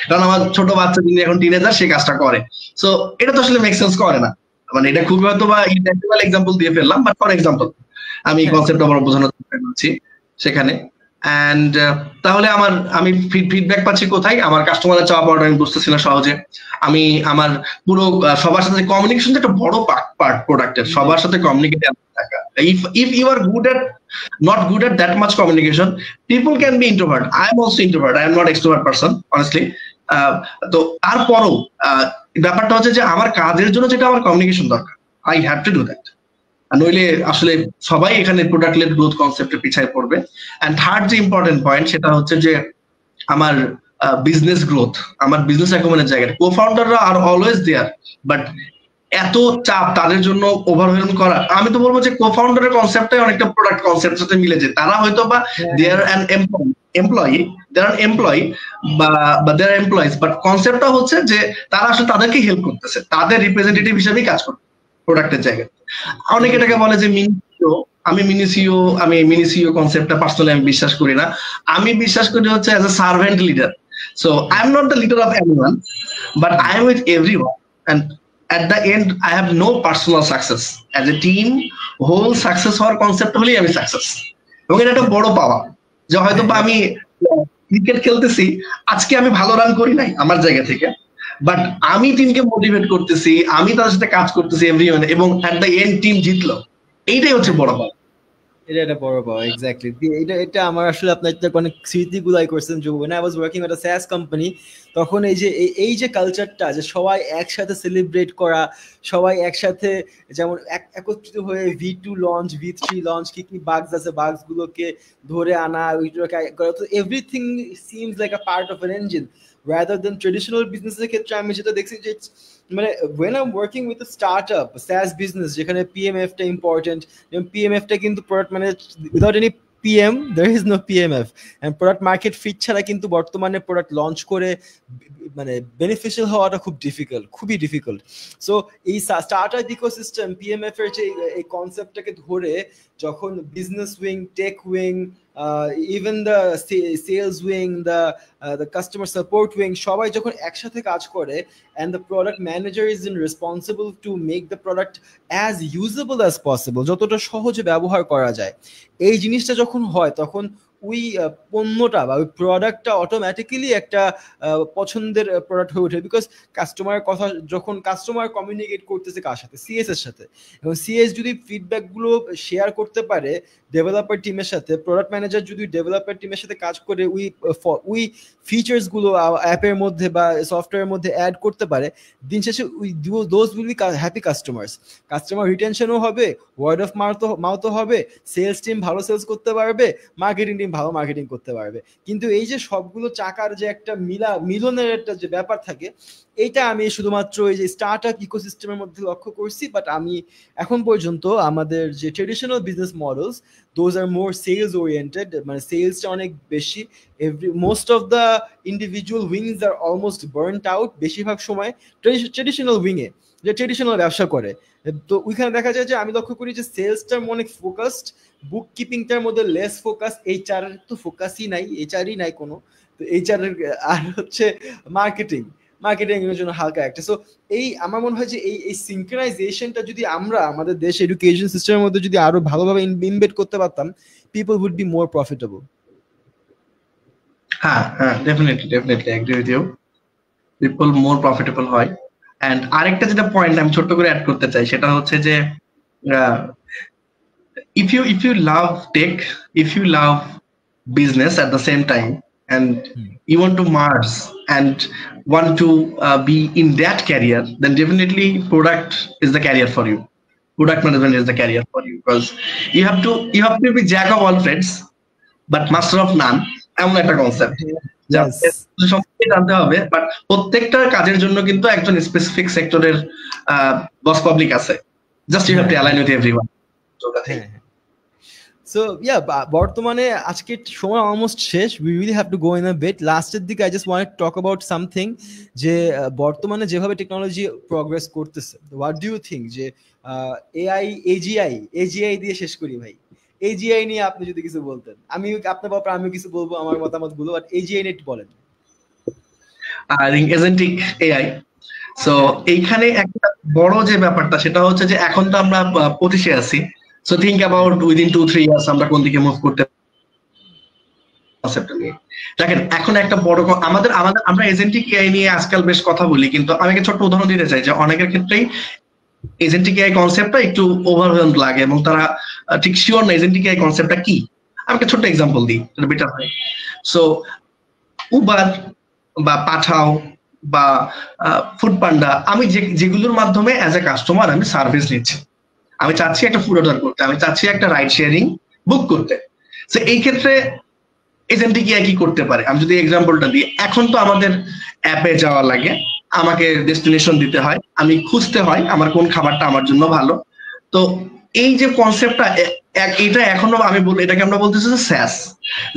কারণ আমার ছোট বাচ্চা যিনি এখন টিনেজার সে কাজটা করে। সো এটা তো আসলে মেক সেন্স করে না। মানে এটা খুবই হয়তো বা ইন্টারন্যাশনাল এক্সাম্পল দিয়ে ফেললাম, বাট ফর এক্সাম্পল আমি কনসেপ্টটা বড় বোঝানোর চেষ্টা করছি সেখানে। এন্ড তাহলে আমি ফিডব্যাক পাচ্ছি কোথায়? আমার কাস্টমারের চাওয়া পাওয়াটা আমি বুঝতেছি না সহজে। আমি আমার পুরো সবার সাথে কমিউনিকেশন একটা বড় পার্ট প্রোডাক্টের, সবার সাথে কমিউনিকেট থাকা। if you are not good at that much communication, people can be introvert. I am also introvert, I am not extrovert person honestly. তো তারপরও ব্যাপারটা হচ্ছে যে আমার কাজের জন্য যেটা আমার কমিউনিকেশন দরকার, I have to do that. নইলে আসলে সবাই এখানে প্রোডাক্ট লেড গ্রোথ কনসেপ্টে পিছায় পড়বে। এন্ড থার্ড যে ইম্পর্টেন্ট পয়েন্ট সেটা হচ্ছে যে আমার বিজনেস গ্রোথ, আমার বিজনেস অ্যাকুমেন্টের জায়গাটা, কো-ফাউন্ডাররা আর অলওয়েজ দেয়ার, বাট এত চাপ তাদের জন্য ওভারওয়েলম করা। আমি তো বলবো যে কো-ফাউন্ডারের কনসেপ্টটাই অনেকটা প্রোডাক্ট কনসেপ্টের সাথে মিলে যায়। তারা হয়তো বা দেয়ার অ্যান এমপ্লয়ি বা দেয়ার এমপ্লয়িজ, বাট কনসেপ্টটা হচ্ছে যে তারা আসলে তাদেরকে হেল্প করতেছে, তাদের রিপ্রেজেন্টেটিভ হিসেবেই কাজ করবে প্রোডাক্টের জায়গায়। অনেকে এটাকে বলে যে মিনি সিও কনসেপ্টটা পার্সোনালি আমি বিশ্বাস করি না। আমি বিশ্বাস করি হচ্ছে as a servant leader. So I am not the leader of anyone, but I am with everyone, and at the end I have no personal success. As a team whole success হওয়ার concept হলেই আমি success. এবং এটা একটা বড় পাওয়া যে হয়তো আমি ক্রিকেট খেলতেছি, আজকে আমি ভালো রান করি নাই আমার জায়গা থেকে, বাট আমি টিমকে মোটিভেট করতেছি, আমি তাদের সাথে কাজ করতেছি এভরিওয়ান, এবং এট দ্য এন্ড টিম জিতলো। এইটাই হচ্ছে বড় পাওয়া। এটা একটা বড় পাওয়া, এক্স্যাক্টলি। এটা আমার আসলে আপনার অনেক স্মৃতিগুলাই করছেন যে when I was working at a SaaS company, তখন এই যে কালচারটা, যে সবাই একসাথে সেলিব্রেট করা, সবাই একসাথে যেমন একত্রিত হয়ে V2 লঞ্চ, V3 লঞ্চ, কি বাগস আছে বাগস গুলোকে ধরে আনা, ওইটাকে করা, তো everything seems like a part of an engine rather than traditional businesses ক্ষেত্রে আমি যেটা দেখছি যে মানে when I'm working with a startup, SaaS business, যেখানে PMF টা ইম্পর্টেন্ট, PMF টা কিন্তু প্রোডাক্ট মানে without any PM there is no PMF, and product market fit ছাড়া কিন্তু বর্তমানে প্রোডাক্ট লঞ্চ করে মানে বেনিফিশিয়াল হওয়াটা খুবই ডিফিকাল্ট। সো এই স্টার্টআপ ইকোসিস্টেম PMF এর যে এই কনসেপ্টটাকে ধরে যখন business wing, tech wing, even the sales wing, the customer support wing, সবাই যখন একসাথে কাজ করে, and the product manager is responsible to make the product as usable as possible, যতটা সহজে ব্যবহার করা যায়, এই জিনিসটা যখন হয় তখন ওই পণ্যটা বা ওই প্রোডাক্টটা অটোমেটিক্যালি একটা পছন্দের প্রোডাক্ট হয়ে ওঠে, বিকজ কাস্টমারের কথা যখন কাস্টমার কমিউনিকেট করতেছে কার সাথে, সিএস এর সাথে, এবং সিএস যদি ফিডব্যাকগুলো শেয়ার করতে পারে ডেভেলপার টিমের সাথে, প্রোডাক্ট ম্যানেজার যদি ডেভেলপার টিমের সাথে কাজ করে ওই ফিচার্সগুলো অ্যাপের মধ্যে বা সফটওয়্যারের মধ্যে অ্যাড করতে পারে, দিন শেষে those will be happy customers, customer রিটেনশনও হবে, ওয়ার্ড অফ মাউথও হবে, সেলস টিম ভালো সেলস করতে পারবে, মার্কেটিং টিম ভালো মার্কেটিং করতে পারবে। কিন্তু এই যে সবগুলো চাকার যে একটা মিলনের একটা যে ব্যাপার থাকে, এইটা আমি শুধুমাত্র এই যে স্টার্ট আপ ইকোসিস্টেমের মধ্যে লক্ষ্য করছি। বাট আমি এখন পর্যন্ত আমাদের যে traditional business models, those are more sales oriented, মানে সেলসটা অনেক বেশি, most of the individual wings are almost burned out বেশিরভাগ সময় ট্রেডিশনাল উইংয়ে, যে ট্রেডিশনাল ব্যবসা করে। তো ওইখানে দেখা যায় যে আমি লক্ষ্য করি যে সেলসটার অনেক ফোকাসড, বুক কিপিংটার মধ্যে লেস ফোকাস, এইচআর তো ফোকাসই নাই, এইচআরই নাই কোনো, তো এইচআর আর হচ্ছে মার্কেটিং এর জন্য হালকা একটা। সো এই আমার মনে হয় যে এই সিনক্রোনাইজেশনটা যদি আমরা আমাদের দেশ এডুকেশন সিস্টেমের মধ্যে যদি আরো ভালোভাবে ইমবেড করতে পারতাম, people would be more profitable. হ্যাঁ হ্যাঁ, definitely agree with you, people more profitable হয়। এন্ড আরেকটা যেটা পয়েন্ট আমি ছোট্ট করে অ্যাড করতে চাই, সেটা হচ্ছে যে if you love tech, if you love business at the same time, and you want to merge and want to be in that career, then definitely product is the career for you. Product management is the career for you, because you have to be jack of all trades but master of none, এমন একটা concept সম্পর্কে জানতে হবে। But প্রত্যেকটা কাজের জন্য কিন্তু একজন স্পেসিফিক সেক্টরের বস পাবলিক আছে, just you have to align with everyone. So yeah, বর্তমানে আজকে সময় অলমোস্ট শেষ, we really have to go in a bit. লাস্টের দিকে I just want to talk about something, যে বর্তমানে যেভাবে টেকনোলজি প্রোগ্রেস করতেছে, হোয়াট ডু ইউ থিঙ্ক যে এআই, এজিআই দিয়ে শেষ করি ভাই, এজিআই নিয়ে আপনি যদি কিছু বলতেন। আমি আপনার ব্যাপারে আমি কিছু বলবো আমার মতামত গুলো, বাট এজিআই নিয়ে একটু বলেন। এজেন্টিক এআই, সো এইখানে একটা বড় যে ব্যাপারটা সেটা হচ্ছে যে এখন তো আমরা 25-এ আছি, so think about within 2-3 years আমরা কোন দিকে মুভ করতে দেখেন। এখন একটা বড় আমাদের আমরা এজেন্টিক এআই নিয়ে আজকাল বেশ কথা বলি, কিন্তু আমি একটা ছোট্ট উদাহরণ দিতে চাই যে অনেকের ক্ষেত্রেই এজেন্টিক এআই কনসেপ্টটা একটু ওভারওয়েলড লাগে এবং তারা ঠিক শিওর না এজেন্টিক এআই কনসেপ্টটা কি। আমি একটা ছোট্ট এক্সাম্পল দিই, এটা বেটার হয়। সো উবার বা পাঠাও বা ফুড পান্ডা, আমি যেগুলোর মাধ্যমে অ্যাজ এ কাস্টমার আমি সার্ভিস নিচ্ছি, আমি চাচ্ছি একটা ফুড অর্ডার করতে, আমি চাচ্ছি একটা রাইড শেয়ারিং বুক করতে, তো এই ক্ষেত্রে এজেন্টিক এআই কি করতে পারে? আমি যদি এক্সাম্পলটা দিই, এখন তো আমাদের অ্যাপে যাওয়া লাগে, আমাকে ডেস্টিনেশন দিতে হয়, আমি খুঁজতে হয় আমার কোন খাবারটা আমার জন্য ভালো। তো এই যে কনসেপ্টটা, এটা এখনো আমি এটাকে আমরা বলতেছি যে স্যাস,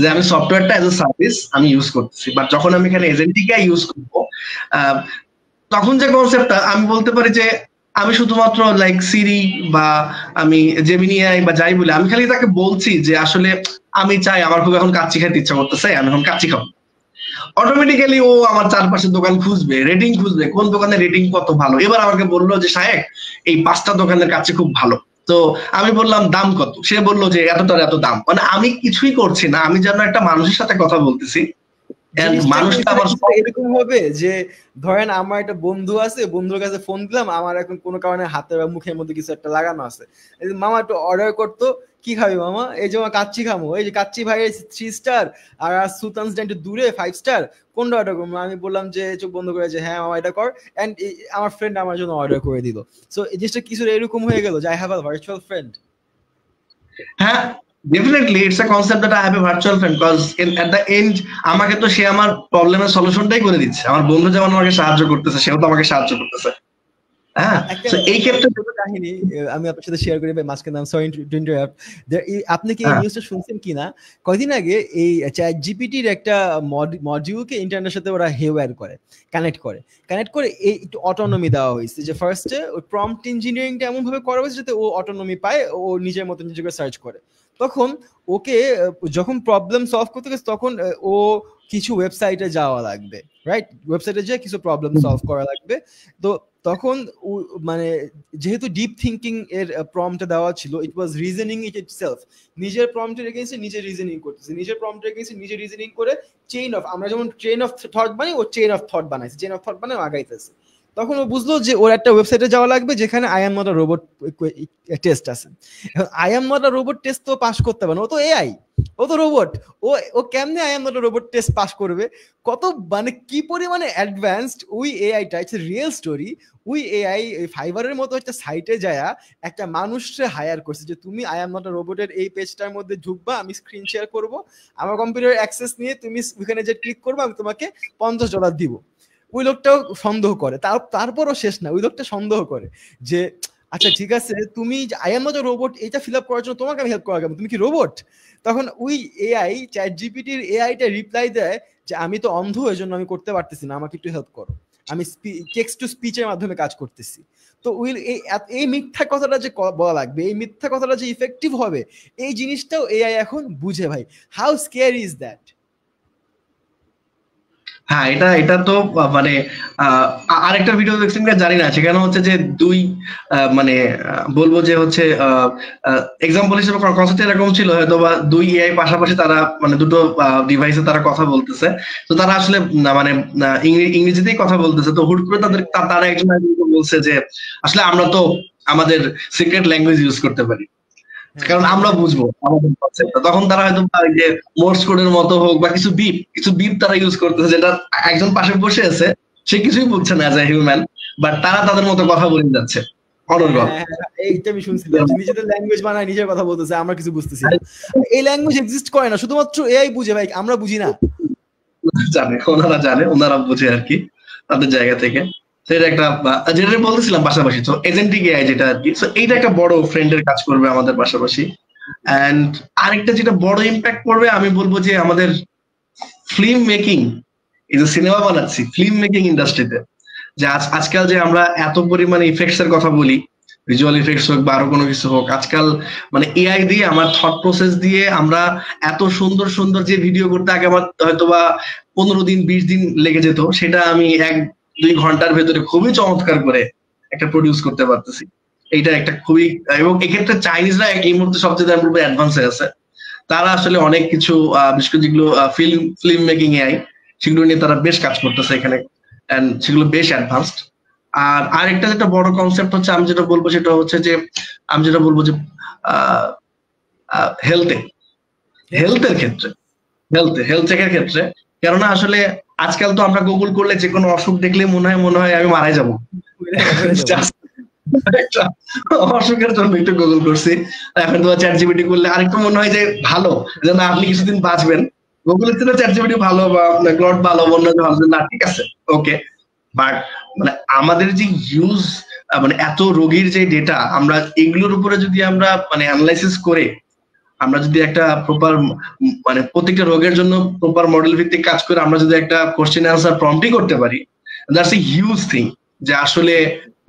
যে আমি সফটওয়্যারটা অ্যাজ এ সার্ভিস আমি ইউজ করতেছি। বাট যখন আমি এখানে এজেন্টিক এআই ইউজ করবো, তখন যে কনসেপ্টটা আমি বলতে পারি যে আমি শুধুমাত্র লাইক সিরি বা আমি জেমিনি এআই বা যাই বলে আমি খালি তাকে বলছি যে আসলে আমি চাই, আমার খুব এখন কাচ্চি খেতে ইচ্ছা করতেছে, আমি এখন কাচ্চি খাবো, অটোমেটিক্যালি ও আমার চারপাশে দোকান খুঁজবে, রেটিং খুঁজবে, কোন দোকানের রেটিং কত ভালো। এবার আমাকে বললো যে সাহেব এই 5টা দোকানের কাছে খুব ভালো, তো আমি বললাম দাম কত, সে বললো যে এতটার এত দাম। মানে আমি কিছুই করছি না, আমি যেন একটা মানুষের সাথে কথা বলতেছি। মানুষটা আমার এরকম হবে যে ধরেন আমার একটা বন্ধু আছে, বন্ধুর কাছে ফোন দিলাম, আমার এখন কোনো কারণে হাতে বা মুখের মধ্যে কিছু একটা লাগানো আছে, মামা একটু অর্ডার করতো, কি খাবি মামা? এই যে কাচ্চি খামো, এই যে কাচ্চি ভাই 3 স্টার আর সুলতানস একটু দূরে 5 স্টার, কোনটা অর্ডার করবো? আমি বললাম যে চোখ বন্ধ করে যে হ্যাঁ মামা এটা কর, এন্ড আমার ফ্রেন্ড আমার জন্য অর্ডার করে দিল। সো এই জিনিসটা কিছু এরকম হয়ে গেল যে I have a virtual friend. হ্যাঁ, definitely it's a concept that I have a virtual friend, because at the end আমাকে তো সে আমার প্রবলেমের সলিউশনটাই করে দিচ্ছে। আমার বন্ধু যেমন আমাকে সাহায্য করতেছে, সেও তো আমাকে সাহায্য করতেছে। হ্যাঁ, তো এই ক্ষেত্রে কাহিনী আমি আপনার সাথে শেয়ার করি ভাই মাঝখানে, সরি টু ইন্টারাপ্ট। আপনি কি এই নিউজটা শুনছেন কিনা? কয়েকদিন আগে এই চ্যাট জিপিটির একটা মডিউলকে ইন্টারনেটের সাথে ওরা হেওয়্যার করে, কানেক্ট করে এই একটু অটোনমি দেওয়া হয়েছে, যে ফার্স্টে ওই প্রম্পট ইঞ্জিনিয়ারিংটা এমন ভাবে করা হয়েছে যাতে ও অটোনমি পায়, ও নিজের মতো নিজেকে সার্চ করে। তখন ওকে যখন প্রবলেম সলভ করতে গেছে তখন ও কিছু ওয়েবসাইটে যাওয়া লাগবে, রাইট? ওয়েবসাইটে যেয়ে কিছু প্রবলেম সলভ করা লাগবে। তো তখন মানে যেহেতু ডিপ থিঙ্কিং এর প্রম্পটে দেওয়া ছিল, ইট ওয়াজ রিজনিং ইট ইটসেলফ। নিজের প্রম্পটের এগেইনস্টে নিজে রিজনিং করতেছে, নিজের প্রম্পটের এগেইনস্টে নিজে রিজনিং করে চেইন অফ, আমরা যেমন চেইন অফ থট বানাই, ও চেইন অফ থট বানাইছে, চেইন অফ থট বানায় আগাইতেছে। তখন ও বুঝলো যে ওর একটা ওয়েবসাইটে যাওয়া লাগবে যেখানে I am not a robot test আছে। এখন I am not a robot test তো পাস করতে পারে না, ও তো এআই, ও তো রোবট, ও কেমনে I am not a robot test pass করবে? কত মানে কি পরিমাণে অ্যাডভান্সড ওই এআইটা, ইটস এ রিয়েল স্টোরি। ওই এআই ফাইবারের মতো একটা সাইটে যায় একটা মানুষকে হায়ার করছে যে তুমি আই এম নট আ রোবটের এই পেজটার মধ্যে ঢুকবা, আমি স্ক্রিন শেয়ার করব, আমার কম্পিউটার অ্যাক্সেস নিয়ে তুমি ওখানে যে ক্লিক করবে, আমি তোমাকে $50 দিব। ওই লোকটাও সন্দেহ করে, তারপরও শেষ না, ওই লোকটা সন্দেহ করে যে আচ্ছা ঠিক আছে, তুমি I am not a robot এটা ফিল আপ করার জন্য তোমাকে আমি হেল্প করা যাবে, তুমি কি রোবট? তখন ওই এআই, চ্যাট জিপিটির এআইটা রিপ্লাই দেয় যে আমি তো অন্ধ, এজন্য আমি করতে পারতেছি না, আমাকে একটু হেল্প করো, আমি টেক্সট টু স্পিচের মাধ্যমে কাজ করতেছি। তো এই মিথ্যা কথাটা যে বলা লাগবে, এই মিথ্যা কথাটা যে ইফেক্টিভ হবে, এই জিনিসটাও এআই এখন বুঝে ভাই। How scary is that? হ্যাঁ, এটা তো মানে আরেকটা ভিডিও দেখছেন কিনা জানি না, সেখানে হচ্ছে যে দুই মানে বলবো যে হচ্ছে এক্সাম্পল হিসেবে কনসেপ্ট এরকম ছিল, হয়তো বা দুই এআই পাশাপাশি তারা মানে দুটো ডিভাইসে তারা কথা বলতেছে, তো তারা আসলে মানে ইংরেজিতেই কথা বলতেছে। তো হুট করে তারা একজন বলছে যে আসলে আমরা তো আমাদের সিক্রেট ল্যাঙ্গুয়েজ ইউজ করতে পারি, কারণ আমরা বুঝবো আমাদের কনসেপ্টটা। তখন তারা হয়তো যে মোর্স কোডের মতো হোক বা কিছু বিপ তারা ইউজ করতেছে, যেটা একজন পাশে বসে আছে সে কিছুই বুঝছে না অ্যাজ এ হিউম্যান, বাট তারা তাদের মতো কথা বলে যাচ্ছে অনর্গল। এইটা আমি শুনছিলাম, নিজেদের ল্যাঙ্গুয়েজ বানায় নিজের কথা বলতেছে, আমরা কিছু বুঝতেছি না। এই ল্যাঙ্গুয়েজ এক্সিস্ট করে না, শুধুমাত্র এআই বুঝে ভাই, আমরা বুঝি না। জানে, ওনারা বুঝে আর কি তাদের জায়গা থেকে। সেটা একটা যেটা বলতেছিলাম পাশাপাশি, তো এজেন্টিক এআই যেটা আর কি, এইটা একটা বড় ফ্রেন্ডের কাজ করবে আমাদের পাশাপাশি। এন্ড আরেকটা যেটা বড় ইম্প্যাক্ট করবে, আমি বলবো যে আমাদের ফিল্ম মেকিং, এই যে সিনেমা বানাচ্ছি, ফিল্ম মেকিং ইন্ডাস্ট্রিতে যে আজকাল যে আমরা এত পরিমাণে ইফেক্টস এর কথা বলি, ভিজুয়াল ইফেক্টস হোক বা আরো কোনো কিছু হোক, আজকাল মানে এআই দিয়ে আমার থট প্রসেস দিয়ে আমরা এত সুন্দর সুন্দর যে ভিডিও করতে আগে আমার হয়তো বা 15 দিন 20 দিন লেগে যেত, সেটা আমি 1-2 ঘন্টার ভেতরে খুবই চমৎকার করে একটা প্রডিউস করতে পারতেছি। এইটা একটা খুবই, এবং এক্ষেত্রে চাইনিজরা এই মুহূর্তে সবচেয়ে অ্যাডভান্স হয়ে আছে। তারা আসলে অনেক কিছু বিশেষ করে যেগুলো ফিল্ম মেকিং এআই, সেগুলো নিয়ে তারা বেশ কাজ করতেছে এখানে, এন্ড সেগুলো বেশ অ্যাডভান্সড। আর আরেকটা যেটা বড় কনসেপ্ট হচ্ছে, আমি যেটা বলবো সেটা হচ্ছে যে হেলথের ক্ষেত্রে, হেলথ চেকের ক্ষেত্রে, কেননা আসলে আজকাল তো আমরা গুগল করলে যে কোনো অসুখ দেখলে মনে হয় আমি মারা যাবো, অসুখের জন্য একটু গুগল করছি। এখন তো চ্যাট জিপিটি করলে আরেকটু মনে হয় যে ভালো, যে না আপনি কিছুদিন বাঁচবেন, গুগলের থেকে চ্যাট জিপিটি ভালো বা গ্লট ভালো, অন্য ভালো, না ঠিক আছে ওকে। বাট মানে আমাদের যে ইউজ, মানে এত রোগীর যে ডেটা, আমরা এগুলোর উপরে যদি আমরা মানে অ্যানালাইসিস করে আমরা যদি একটা প্রপার মানে প্রত্যেকটা রোগের জন্য প্রপার মডেল ভিত্তিক কাজ করে আমরা যদি একটা কোশ্চেন অ্যান্সার প্রম্পটই করতে পারি, দ্যাটস এ হিউজ থিং। যে আসলে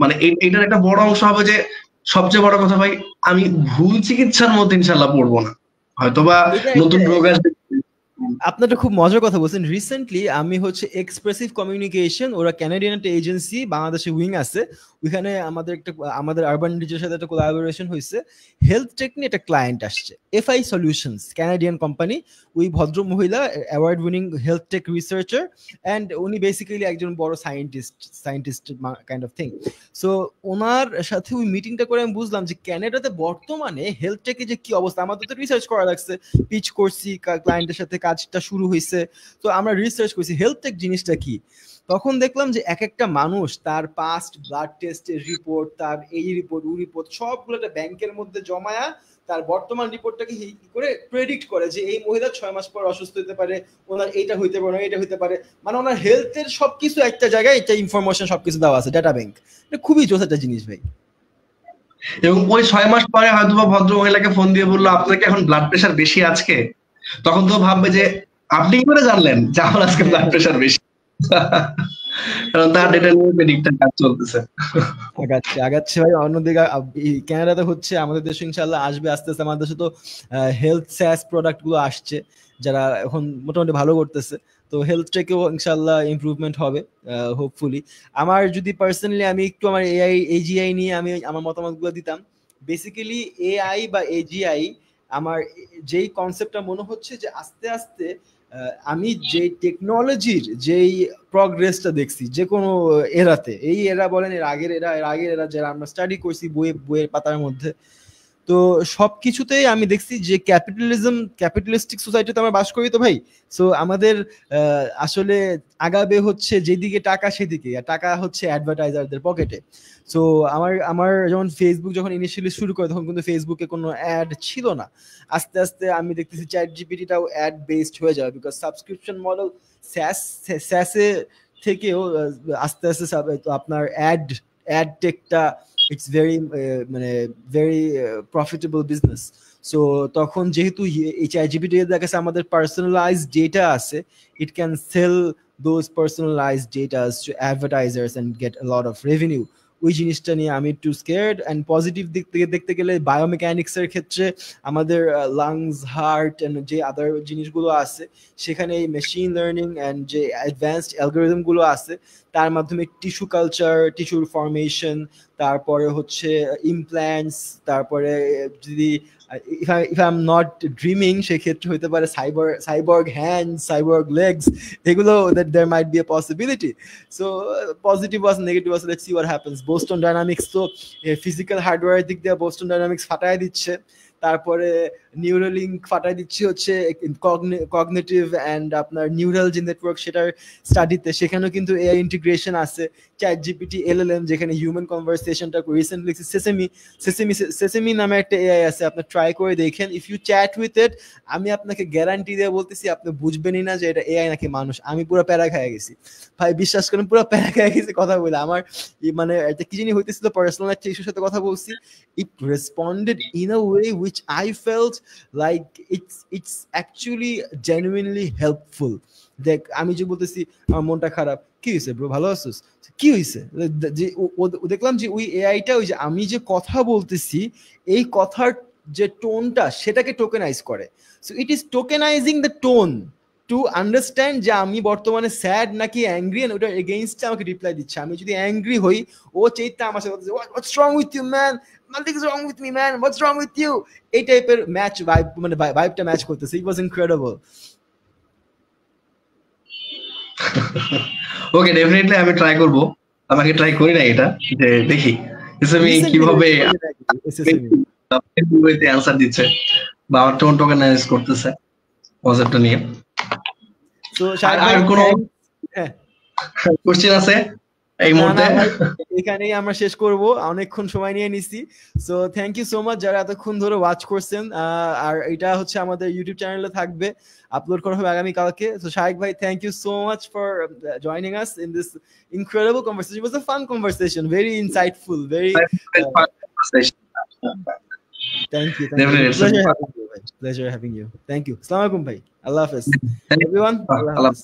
মানে এটার একটা বড় অংশ হবে যে সবচেয়ে বড় কথা ভাই, আমি ভুল চিকিৎসার মধ্যে ইনশাল্লাহ পড়বো না, হয়তোবা নতুন রোগ আসবে। আপনারা খুব মজার কথা বলছেন। রিসেন্টলি আমি হচ্ছে এক্সপ্রেসিভ কমিউনিকেশন, ওরা ক্যানাডিয়ান একটা এজেন্সি, বাংলাদেশে উইং আছে, ওইখানে আমাদের আরবান ডিজের সাথে একটা কোলাবোরেশন হয়েছে। হেলথ টেক নিয়ে একটা ক্লায়েন্ট আসছে, এফআই সলিউশনস, ক্যানাডিয়ান কোম্পানি। ওই ভদ্র মহিলা award winning health tech researcher, and উনি বেসিক্যালি একজন বড় scientist kind of thing. So ওনার সাথে ওই মিটিংটা করে আমি বুঝলাম যে ক্যানাডাতে বর্তমানে হেলথ টেকে যে কি অবস্থা। আমাদের তো রিসার্চ করা লাগছে, পিচ করছি, ক্লায়েন্টের সাথে কাজটা শুরু হয়েছে, তো আমরা রিসার্চ করছি হেলথ টেক জিনিসটা কি। তখন দেখলাম যে এক একটা মানুষ তার পাস্ট ব্লাড টেস্টের রিপোর্ট, তার এই রিপোর্ট ও রিপোর্ট সবগুলো একটা ব্যাংকের মধ্যে জমায়া তার বর্তমান রিপোর্টটাকে করে প্রেডিক্ট করে যে এই মহিলা 6 মাস পর অসুস্থ হতে পারে, ওনার এইটা হইতে পারে, এটা হইতে পারে, মানে ওনার হেলথের সবকিছু একটা জায়গায়, একটা ইনফরমেশন সবকিছু দেওয়া আছে, ডাটা ব্যাংক। এটা খুবই জোস একটা জিনিস ভাই। এবং ওই 6 মাস পরে হয়তো ভদ্র মহিলাকে ফোন দিয়ে বললো আপনার কি এখন ব্লাড প্রেশার বেশি আজকে, তখন তো ভাববে যে আপনি কি করে জানলেন যে আমার আজকে ব্লাড প্রেশার বেশি। কারণ তার ডেটা নিয়ে প্রেডিক্টের কাজ চলতেছে। আগাচ্ছে ভাই। অন্যদিকে ক্যানাডাতে হচ্ছে, আমাদের দেশে ইনশাল্লাহ আসবে আস্তে আস্তে। আমাদের দেশে তো হেলথ স্যাস প্রোডাক্ট গুলো আসছে, যারা এখন মোটামুটি ভালো করতেছে। তো হেলথ টেকেও ইনশাল্লাহ ইমপ্রুভমেন্ট হবে হোপফুলি। আমার যদি পার্সোনালি আমি একটু আমার এআই এজিআই নিয়ে আমি আমার মতামতগুলো দিতাম। বেসিক্যালি এআই বা এজিআই আমার যেই কনসেপ্টটা মনে হচ্ছে যে আস্তে আস্তে আমি যে টেকনোলজির যেই প্রগ্রেসটা দেখছি যে কোনো এরাতে, এই এরা বলেন এর আগের এরা যারা আমরা স্টাডি করছি বইয়ের পাতার মধ্যে, তো সবকিছুতেই আমি দেখছি যে ক্যাপিটালিস্টিক সোসাইটিতে আমরা বাস করি তো ভাই। সো আমাদের আসলে আগাবে হচ্ছে যেদিকে টাকা সেদিকে, আর টাকা হচ্ছে অ্যাডভার্টাইজারদের পকেটে। সো আমার যেমন ফেসবুক যখন ইনিশিয়ালি শুরু করে তখন কিন্তু ফেসবুকে কোনো অ্যাড ছিল না। আস্তে আস্তে আমি দেখতেছি চ্যাট জিপিটিটাও অ্যাড বেসড হয়ে যাবে, বিকজ সাবস্ক্রিপশন মডেল স্যাসে থেকেও আস্তে আস্তে আপনার অ্যাড টেকটা ইটস ভেরি মানে ভেরি প্রফিটেবল বিজনেস। সো তখন যেহেতু এই চ্যাট জিপিটি এর কাছে আমাদের পার্সোনালাইজড ডেটা আছে, it can sell those personalised data to advertisers and get a lot of revenue. ওই জিনিসটা নিয়ে আমি একটু স্কেয়ার্ড। অ্যান্ড পজিটিভ দিক থেকে দেখতে গেলে বায়োমেকানিক্সের ক্ষেত্রে আমাদের লাংস, হার্ট অ্যান্ড যে আদার জিনিসগুলো আছে, সেখানে এই মেশিন লার্নিং অ্যান্ড যে অ্যাডভান্সড অ্যালগোরিদমগুলো আছে, তার মাধ্যমে টিস্যু কালচার, টিস্যুর ফরমেশন, তারপরে হচ্ছে ইমপ্ল্যান্টস, তারপরে যদি if I'm not dreaming, সেক্ষেত্রে হতে পারে সাইবর্গ হ্যান্ড, সাইবর্গ লেগস, এগুলো that there might be a possibility. So positive was negative was, let's see what happens. Boston Dynamics তো ফিজিক্যাল হার্ডওয়্যার দিক দিয়ে Boston Dynamics ফাটায় দিচ্ছে, তারপরে নিউরালিঙ্ক ফাটাই দিচ্ছে হচ্ছে কগনিটিভ অ্যান্ড আপনার নিউরাল যে নেটওয়ার্ক সেটার স্টাডিতে, সেখানেও কিন্তু এআই ইন্টিগ্রেশন আছে। চ্যাট জিপিটি, এলএলএম, যেখানে হিউম্যান কনভারসেশনটা রিসেন্টলি সেসেমি নামে একটা এআই আছে, আপনি ট্রাই করে দেখেন। If you chat with it, আমি আপনাকে গ্যারান্টি দিয়ে বলতেছি আপনি বুঝবেনই না যে এটা এআই নাকি মানুষ। আমি পুরো প্যারা খেয়ে গেছি ভাই, বিশ্বাস করেন, পুরো প্যারা খেয়ে গেছি কথা বলে। আমার মানে একটা কি জানি হইতেছিল, পার্সোনাল একটা ইস্যুর সাথে কথা বলছি, it responded in a way which I felt like it's actually genuinely helpful. দেখ আমি যে বলতেছি আমার মনটা খারাপ, কি হয়েছে ব্রো, ভালো আছিস, কি হয়েছে, যে দেখলাম যে ওই এআইটা ওই যে আমি যে কথা বলতেছি এই কথার যে টোনটা সেটাকে টোকেনাইজ করে। So it is tokenising the tone to understand যে আমি বর্তমানে স্যাড নাকি অ্যাংরি, এন্ড ওটার এগেইনস্টে আমাকে রিপ্লাই দিচ্ছে। আমি যদি অ্যাংরি হই, ও চেইতে আমার সাথে what's wrong with you man, nothing is wrong with me man, what's wrong with you, এই টাইপের ম্যাচ ভাইব, মানে ভাইবটা ম্যাচ করতেছে। ইট ওয়াজ ইনক্রেডিবল। ওকে, ডেফিনেটলি আমি ট্রাই করব। আমাকে ট্রাই করি না এটা, যে দেখি এসএমই কিভাবে অ্যানসার দিচ্ছে বা আমার টোন টোকেনাইজ করতেছে কনসেপ্টটা নিয়ে। তো আর কোন কোশ্চেন আছে এই মুহূর্তে? এখানেই আমরা শেষ করব, অনেকক্ষণ সময় নিয়ে নিছি। So thank you so much যারা এতক্ষণ ধরে ওয়াচ করছেন। আর এটা হচ্ছে আমাদের ইউটিউব চ্যানেলে থাকবে, আপলোড করা হবে আগামী কালকে। সো শাহেক ভাই, thank you so much for joining us in this incredible conversation. It was a fun conversation, very insightful, very fun conversation. Thank you. Pleasure having you. Thank you. Assalamu alaikum bhai. Allah Hafiz. Everyone, Allah Hafiz.